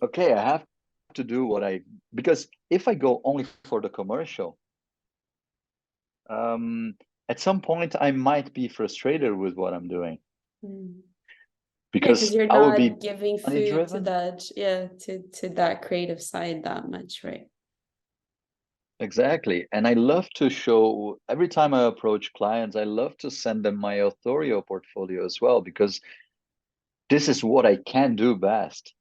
okay, I have to do what I, because if I go only for the commercial, um, at some point I might be frustrated with what I'm doing, Mm. Yeah, because because you're I will be not giving money food to driven. that, yeah, to that creative side that much, right? Exactly. And I love to show, every time I approach clients, I love to send them my authorial portfolio as well, because this is what I can do best.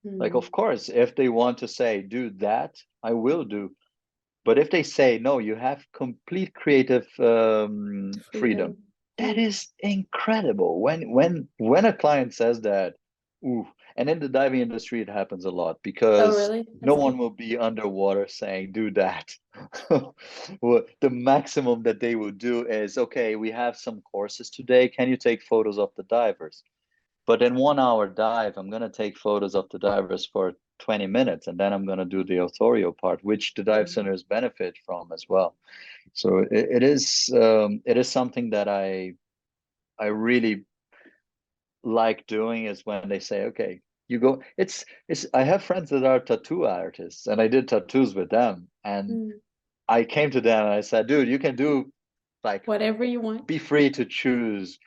Like, Mm. of course, if they want to say, do that, I will do. But if they say, no, you have complete creative freedom, Freedom. that Mm. is incredible. When a client says that, ooh, and in the diving industry, it happens a lot Oh, because really? no That's one good. will be underwater saying, do that. Well, the maximum that they will do is, okay, we have some courses today. Can you take photos of the divers? But in 1 hour dive, I'm going to take photos of the divers for 20 minutes, and then I'm going to do the authorial part, which the dive Mm. centers benefit from as well. So it is something that I really like doing, is when they say, okay, you go. It's I have friends that are tattoo artists, and I did tattoos with them, and Mm. I came to them and I said, dude, you can do, like, Whatever you want. be free to choose.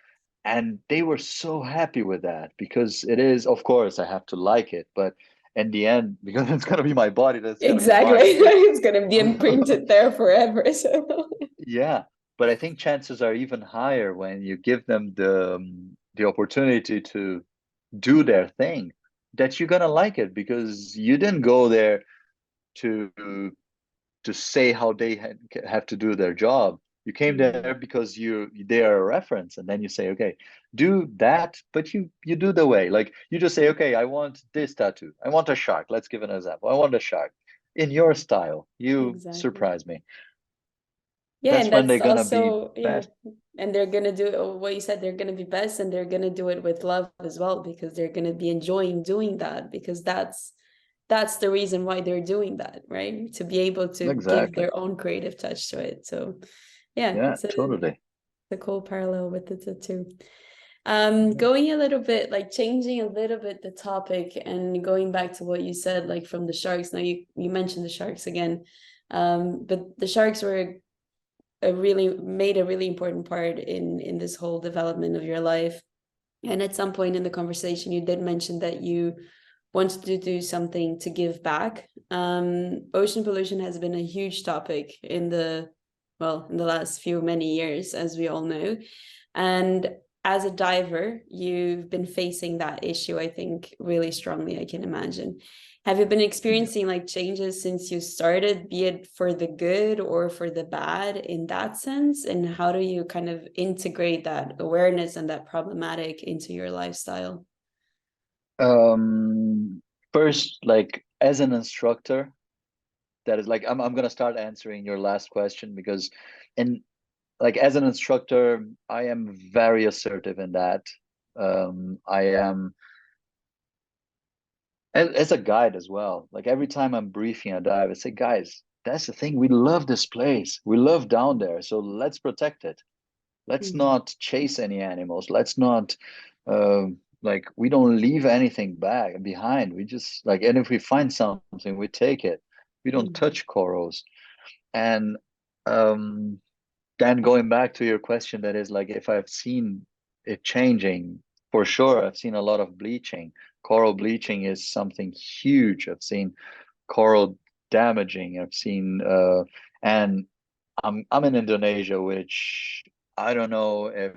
And they were so happy with that, because it is, of course, I have to like it, but in the end, because it's going to be my body, that's going to be Exactly. mine. But It's gonna be imprinted there forever. So yeah, but I think chances are even higher when you give them the opportunity to do their thing, that you're going to like it, because you didn't go there to say how they have to do their job. You came mm, there because they are a reference, and then you say, okay, do that, but you do the way. Like, you just say, okay, I want this tattoo. I want a shark. Let's give an example. I want a shark in your style. You exactly. surprise me. Yeah, That's and when they're that's gonna be also, yeah. best. And they're gonna do what you said, they're gonna be best, and they're gonna do it with love as well, because they're gonna be enjoying doing that, because that's the reason why they're doing that, right? To be able to give Exactly. their own creative touch to it. So yeah, Yeah, it's totally. a cool parallel with the tattoo. Yeah. Going a little bit, like changing a little bit the topic and going back to what you said, like from the sharks. Now you mentioned the sharks again. But the sharks were a really made a really important part in this whole development of your life. And at some point in the conversation, you did mention that you wanted to do something to give back. Ocean pollution has been a huge topic in the last few many years, as we all know. And as a diver, you've been facing that issue, I think, really strongly, I can imagine. Have you been Yeah. experiencing like changes since you started, be it for the good or for the bad in that sense? And how do you kind of integrate that awareness and that problematic into your lifestyle? Um, First, like, as an instructor, that is, like, I'm gonna start answering your last question, because in like, as an instructor, I am very assertive in that. I am, as a guide as well. Like, every time I'm briefing a dive, I say, guys, that's the thing. We love this place. We love down there. So let's protect it. Let's Mm. not chase any animals. Let's not, like, we don't leave anything back behind. We just, like, and if we find something, we take it. We don't Mm. touch corals. And um, then going back to your question, that is, like, if I've seen it changing, for sure, I've seen a lot of bleaching. Coral bleaching is something huge. I've seen coral damaging. I've seen, and I'm in Indonesia, which I don't know if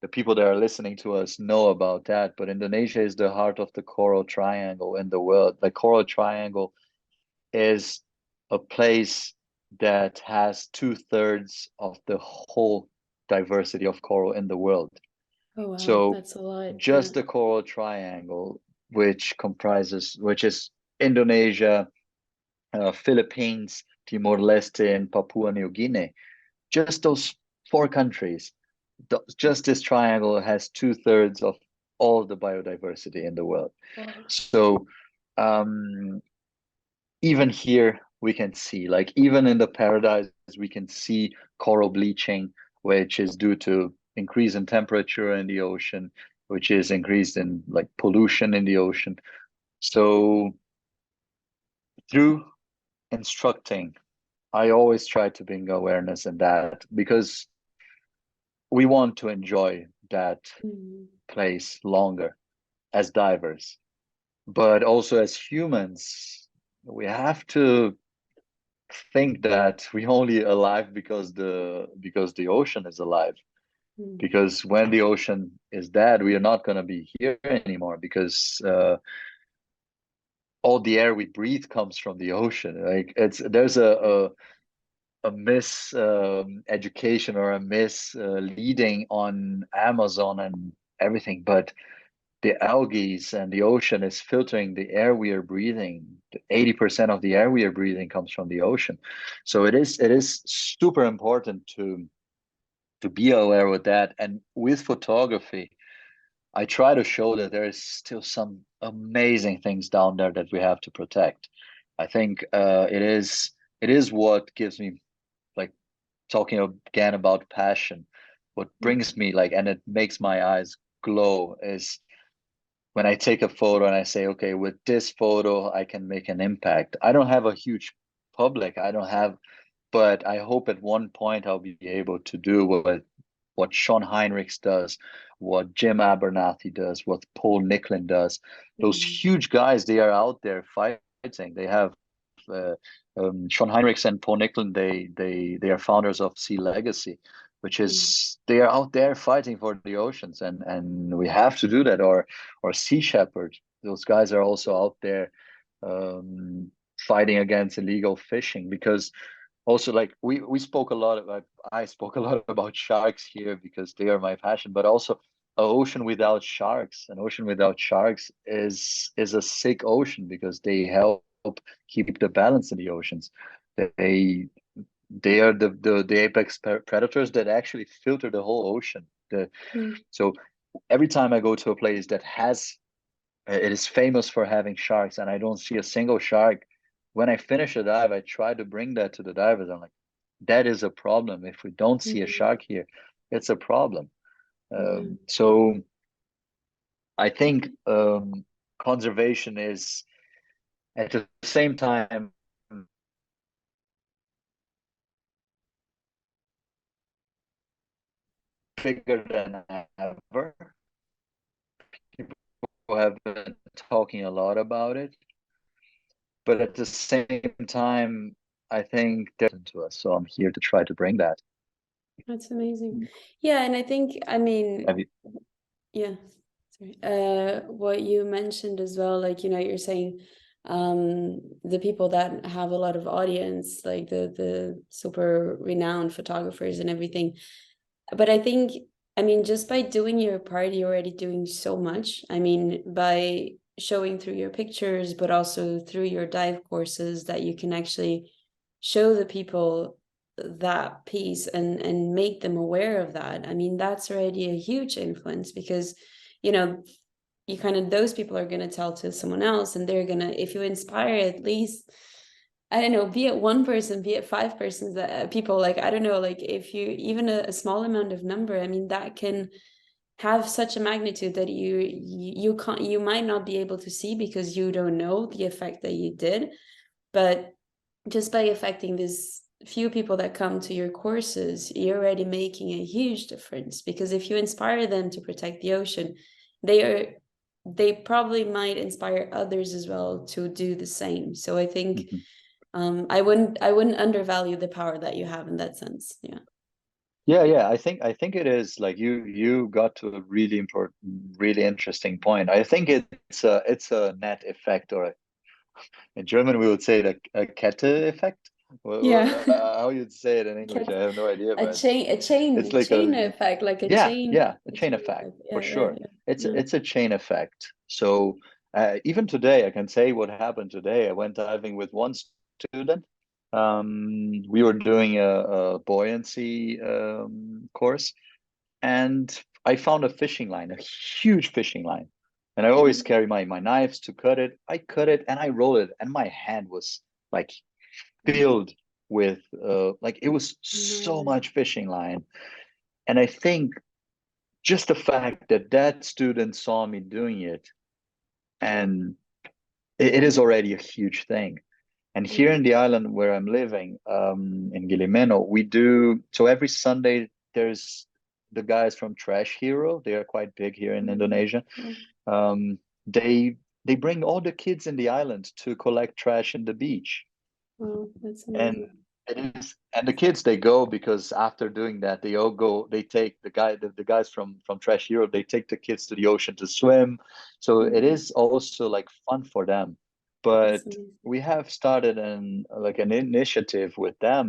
the people that are listening to us know about that, but Indonesia is the heart of the Coral Triangle in the world. The Coral Triangle is a place that has two-thirds of the whole diversity of coral in the world. Oh wow, So that's a lot. Yeah. just the Coral Triangle, which is Indonesia, Philippines, Timor-Leste, and Papua New Guinea. Just those four countries, just this triangle has two-thirds of all the biodiversity in the world. Wow. So even here we can see, like, even in the paradise, we can see coral bleaching, which is due to increase in temperature in the ocean, which is increased in, like, pollution in the ocean. So through instructing, I always try to bring awareness in that, because we want to enjoy that Mm. place longer as divers, but also as humans, we have to think that we only alive because the ocean is alive. Mm. Because when the ocean is dead, we are not going to be here anymore, because all the air we breathe comes from the ocean. Like there's a miss education or a miss leading on Amazon and everything, but the algae and the ocean is filtering the air we are breathing. 80% of the air we are breathing comes from the ocean. So it is super important to be aware with that. And with photography, I try to show that there is still some amazing things down there that we have to protect. I think it is what gives me, like, talking again about passion. What brings me, like, and it makes my eyes glow is when I take a photo and I say, okay, with this photo, I can make an impact. I don't have a huge public. I don't have, but I hope at one point I'll be able to do what Sean Heinrichs does, what Jim Abernathy does, what Paul Nicklin does. Those huge guys, they are out there fighting. They have uh, Sean Heinrichs and Paul Nicklin. They are founders of Sea Legacy, which is they are out there fighting for the oceans, and we have to do that. Or Sea Shepherd. Those guys are also out there fighting against illegal fishing, because also, like, we spoke a lot about, I spoke a lot about sharks here because they are my passion, but also an ocean without sharks is a sick ocean, because they help keep the balance in the oceans. They they are the apex predators that actually filter the whole ocean. So every time I go to a place that has it is famous for having sharks, and I don't see a single shark. When I finish a dive, I try to bring that to the divers. I'm like, that is a problem. If we don't see a shark here, it's a problem. So I think conservation is at the same time bigger than ever. People have been talking a lot about it, but at the same time, I think they're to us. So I'm here to try to bring that. That's amazing. Yeah, and I think, I mean, Have you? yeah, sorry. What you mentioned as well, like, you're saying the people that have a lot of audience, like the super renowned photographers and everything. But I think, I mean, just by doing your part, you're already doing so much. I mean, by showing through your pictures, but also through your dive courses, that you can actually show the people that piece and make them aware of that. I mean, that's already a huge influence, because you know you kind of, those people are going to tell to someone else, and they're going to, if you inspire at least, I don't know, be it one person, be it five persons, that people, like, I don't know, like, if you even a small amount of number, I mean, that can have such a magnitude that you can't, you might not be able to see because you don't know the effect that you did. But just by affecting this few people that come to your courses, you're already making a huge difference, because if you inspire them to protect the ocean, they probably might inspire others as well to do the same. So I think I wouldn't undervalue the power that you have in that sense. Yeah. Yeah. I think it is, like, you got to a really important, really interesting point. I think it's a net effect, or in German we would say a Kette effect. Yeah. How you'd say it in English, I have no idea, a but chain a it's chain like chain a, effect, like yeah, a a chain chain effect effect. for Yeah, yeah, sure. yeah, It's yeah. it's a chain effect. So even today, I can say what happened today. I went diving with one student. We were doing a buoyancy course, and I found a fishing line, a huge fishing line. And I always carry my knives to cut it. I cut it and I roll it, and my hand was like filled with like, it was so No. much fishing line. And I think just the fact that that student saw me doing it, and it is already a huge thing. And here in the island where I'm living, in Gilimeno, we do, so every Sunday there's the guys from Trash Hero. They are quite big here in Indonesia. Um, they they bring all the kids in the island to collect trash in the beach. Wow, that's And amazing. the kids, they go because after doing that, they all go, they take the guys from Trash Hero, they take the kids to the ocean to swim. So it is also like fun for them. but Awesome. we have started an initiative with them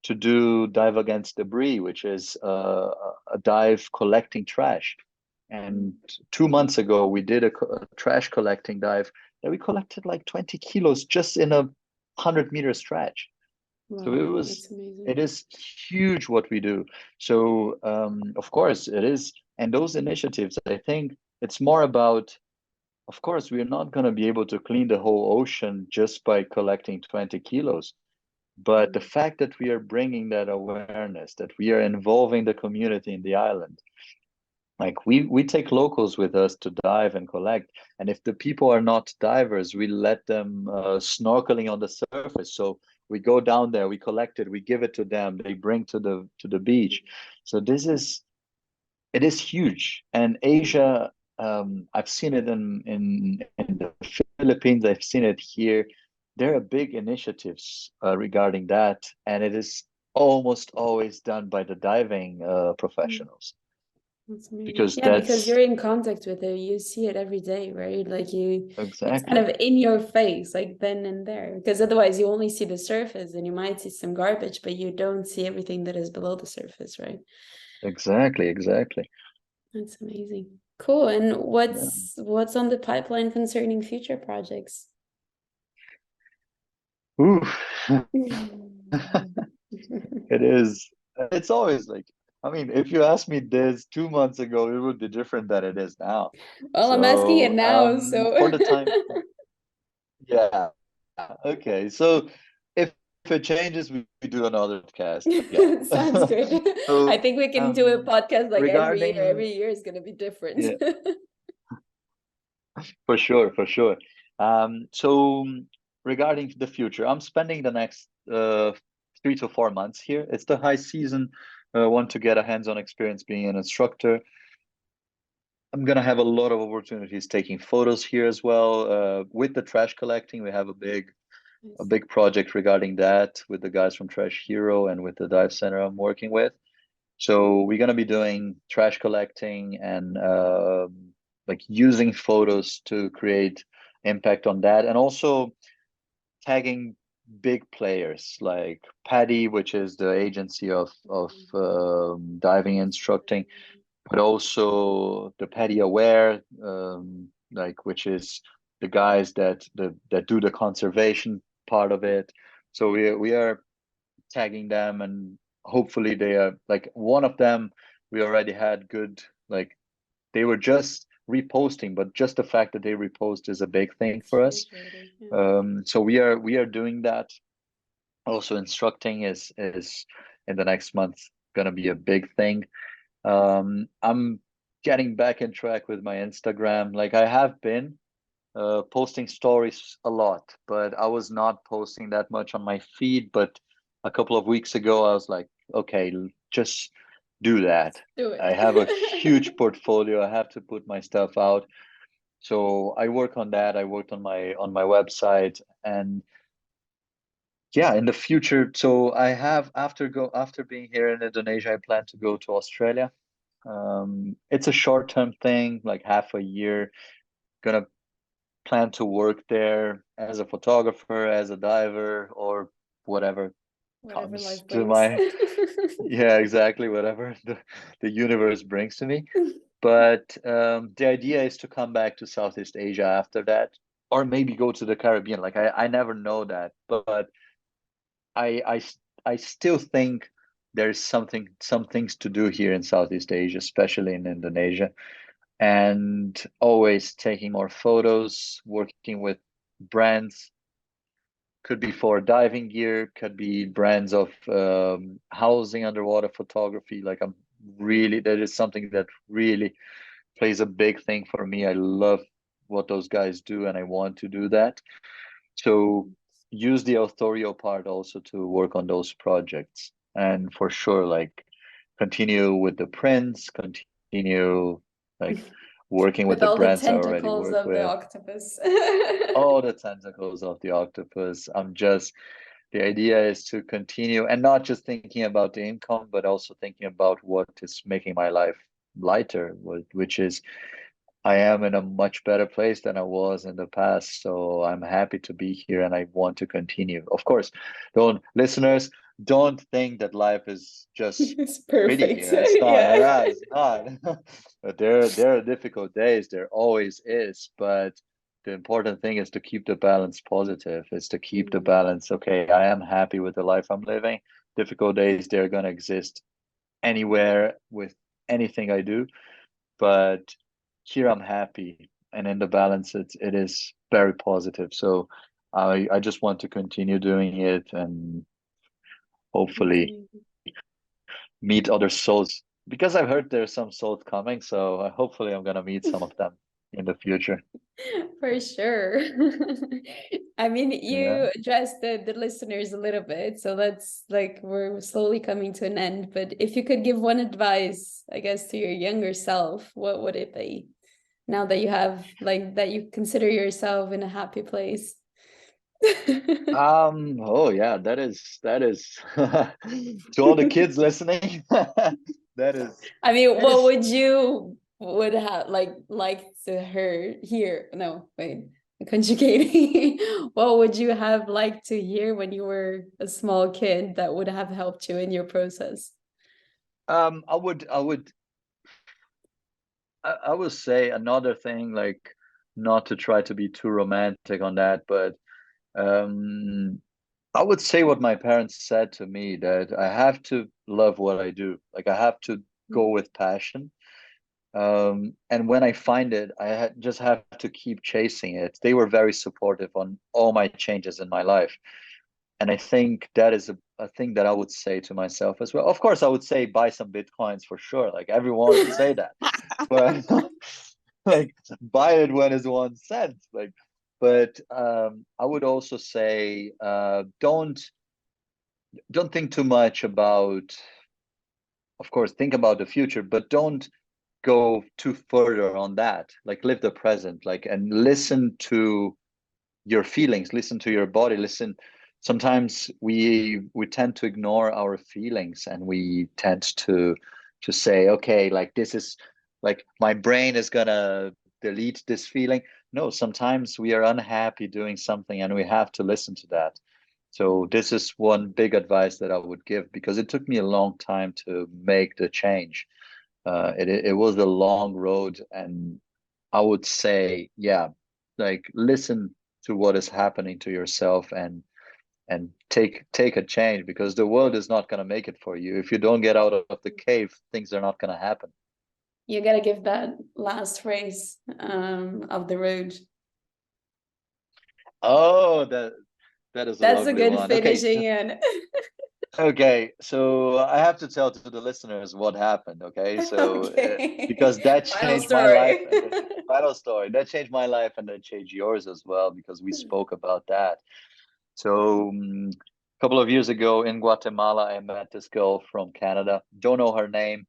to do dive against debris, which is a dive collecting trash. And 2 months ago, we did a trash collecting dive that we collected like 20 kilos just in a 100-meter stretch. So Wow, that's amazing. it is huge what we do. So of course it is, and those initiatives, I think it's more about, of course, we're not going to be able to clean the whole ocean just by collecting 20 kilos. But the fact that we are bringing that awareness, that we are involving the community in the island, like we take locals with us to dive and collect, and if the people are not divers, we let them snorkeling on the surface. So we go down there, we collect it, we give it to them, they bring to the beach. So it is huge. And Asia, I've seen it in the Philippines, I've seen it here. There are big initiatives regarding that, and it is almost always done by the diving professionals, That's amazing. because Yeah, because that's you're in contact with it, you see it every day, right? Like it's kind exactly of in your face, like then and there. Because otherwise, you only see the surface, and you might see some garbage, but you don't see everything that is below the surface, right? exactly. That's amazing. Cool. And Yeah. what's on the pipeline concerning future projects? Ooh. It is. It's always like, I mean, if you asked me this 2 months ago, it would be different than it is now. Well, I'm asking it So, now, so for the time, yeah. Okay. So if it changes, we do another cast again. sounds good. I So, think we can do a podcast like every year. regarding, Every year is going to be different. yeah, for sure, for sure. So regarding the future, I'm spending the next 3 to 4 months here. It's the high season. Want to get a hands-on experience being an instructor. I'm gonna have a lot of opportunities taking photos here as well. With the trash collecting, we have a Nice. big project regarding that with the guys from Trash Hero and with the dive center I'm working with. So we're gonna be doing trash collecting and like using photos to create impact on that, and also tagging big players like Paddy, which is the agency of diving instructing, but also the Paddy Aware, like which is the guys that do the conservation part of it. So we are tagging them, and hopefully they are like one of them. We already had good, like they were just reposting, but just the fact that they repost is a big thing It's for us. huge already. Yeah. So we are doing that. Also, instructing is in the next month gonna be a big thing. I'm getting back in track with my Instagram. Like I have been posting stories a lot, but I was not posting that much on my feed. But a couple of weeks ago, I was like, okay, just do that. Do I have a huge it. portfolio. I have to put my stuff out. So I work on that. I worked on my website, and yeah, in the future. So I have after being here in Indonesia, I plan to go to Australia. It's a short-term thing, like half a year. Gonna plan to work there as a photographer, as a diver, or whatever Whatever comes life to brings. my, yeah, exactly, whatever the universe brings to me. But the idea is to come back to Southeast Asia after that, or maybe go to the Caribbean. Like I never know that, but I I I still think there's some things to do here in Southeast Asia, especially in Indonesia, and always taking more photos, working with brands. Could be for diving gear, could be brands of housing underwater photography. Like I'm really, that is something that really plays a big thing for me. I love what those guys do, and I want to do that. So use the authorial part also to work on those projects. And for sure, like continue with the prints, continue like working with With the all the brands I already tentacles work of the with. octopus. All the tentacles of the octopus. The idea is to continue and not just thinking about the income, but also thinking about what is making my life lighter, which is I am in a much better place than I was in the past. So I'm happy to be here and I want to continue. Of course, don't listeners, don't think that life is just It's pretty perfect. here. It's not. Yeah. Yeah, it's not. But there are difficult days. There always is. But the important thing is to keep the balance positive. Is to keep the Mm. balance. Okay, I am happy with the life I'm living. Difficult days, they're gonna exist anywhere with anything I do, but here I'm happy, and in the balance, it is very positive. So I just want to continue doing it and That's hopefully amazing. meet other souls because I've heard there's some souls coming. So hopefully I'm gonna meet some of them in the future. For sure. I mean, Yeah. you addressed the listeners a little bit, so that's like we're slowly coming to an end. But if you could give one advice, I guess, to your younger self, what would it be? Now that you have like that you consider yourself in a happy place. Oh yeah, that is to all the kids listening. That is I mean, that what is would you would have like to her hear? No, wait, conjugating. What would you have liked to hear when you were a small kid that would have helped you in your process? I would say another thing, like not to try to be too romantic on that, but um, I would say what my parents said to me that I have to love what I do. Like I have to go with passion. And when I find it, just have to keep chasing it. They were very supportive on all my changes in my life. And I think that is a thing that I would say to myself as well. Of course, I would say buy some Bitcoins for sure. Like everyone would say that, but like buy it when it's 1 cent. Like, but I would also say don't think too much about. Of course, think about the future, but don't go too further on that. Like live the present, like and listen to your feelings, listen to your body, listen. Sometimes we tend to ignore our feelings and we tend to say, okay, like this is like my brain is gonna delete this feeling. No, sometimes we are unhappy doing something and we have to listen to that. So this is one big advice that I would give because it took me a long time to make the change. It was a long road, and I would say, yeah, like listen to what is happening to yourself and take a change because the world is not going to make it for you. If you don't get out of the cave, things are not going to happen. You gotta give that last phrase of the road. Oh, that is a That's a lovely good one. Okay, finishing in. okay, so I have to tell to the listeners what happened. Okay, so Okay. because that Final changed my life, story. and the final story that changed my life, and that changed yours as well because we spoke about that. So a couple of years ago in Guatemala, I met this girl from Canada. Don't know her name.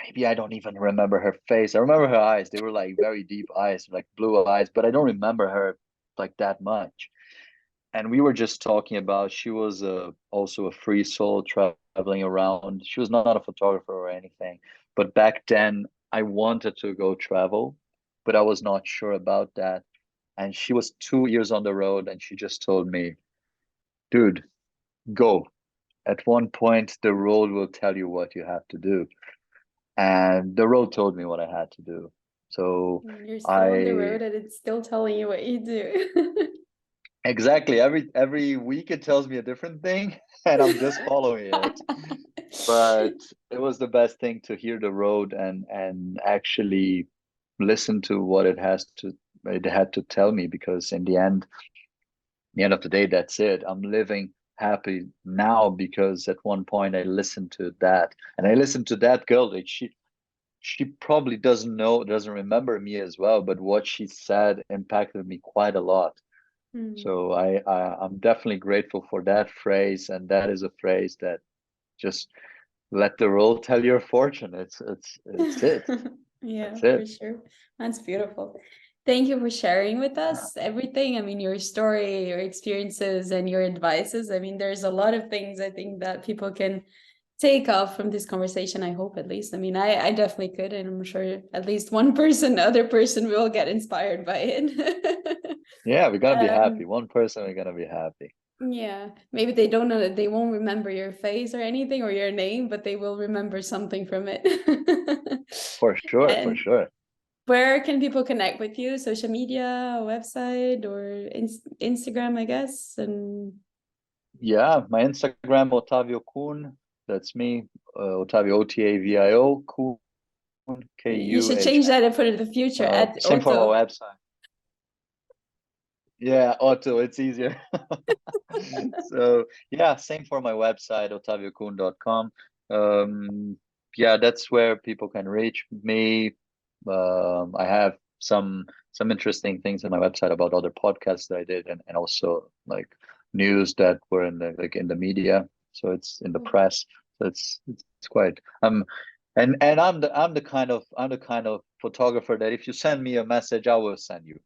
Maybe I don't even remember her face. I remember her eyes. They were like very deep eyes, like blue eyes, but I don't remember her like that much. And we were just talking about she was also a free soul traveling around. She was not a photographer or anything, but back then I wanted to go travel, but I was not sure about that. And she was 2 years on the road, and she just told me, "Dude, go. At one point, the road will tell you what you have to do." And the road told me what I had to do. So You're still on the I road and it's still telling you what you do. exactly every week it tells me a different thing, and I'm just following it. But it was the best thing to hear the road and actually listen to what it had to tell me because in the end of the day, that's it. I'm living happy now because at one point I listened to that, and I listened to that girl. Like she probably doesn't remember me as well, but what she said impacted me quite a lot. Mm. So I'm definitely grateful for that phrase, and that is a phrase that just let the roll tell your fortune. It's it. Yeah, That's for it. sure. That's beautiful. Thank you for sharing with us everything. I mean, your story, your experiences, and your advices. I mean, there's a lot of things I think that people can take off from this conversation, I hope, at least. I mean, I definitely could, and I'm sure at least one person, other person will get inspired by it. Yeah, we're gonna be happy. um, One person, we're gonna be happy. yeah, maybe they don't know that they won't remember your face or anything or your name, but they will remember something from it. For sure, for And sure. where can people connect with you? Social media, a website, or Instagram, I guess. And Yeah, my Instagram, Otavio Kuhn. That's me. Otavio, Otavio Kuhn, you should Kuhn. change that for the future at Same for Otto. our website. Yeah, Otto, it's easier. So yeah, same for my website, otaviokuhn.com. Yeah, that's where people can reach me. I have some interesting things on my website about other podcasts that I did, and also like news that were in the in the media. So it's in the press. So it's quite and I'm the kind of photographer that if you send me a message, I will send you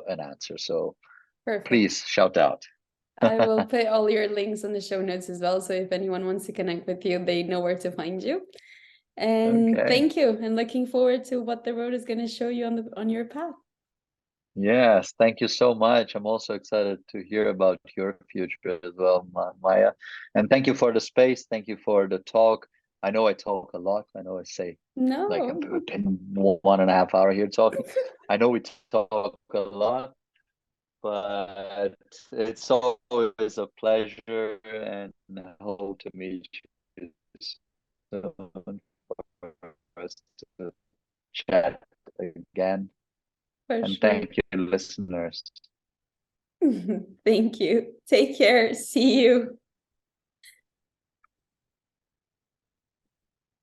an answer. So Perfect. please shout out. I will put all your links in the show notes as well. So if anyone wants to connect with you, they know where to find you. And Okay. thank you. And looking forward to what the road is going to show you on your path. Yes, thank you so much. I'm also excited to hear about your future as well, Maya. And thank you for the space. Thank you for the talk. I know I talk a lot. I know I say like No. I've been 1.5 hours here talking. I know we talk a lot, but it's always a pleasure, and I hope to meet you soon for us to chat again. For And sure. thank you, listeners. Thank you. Take care. See you.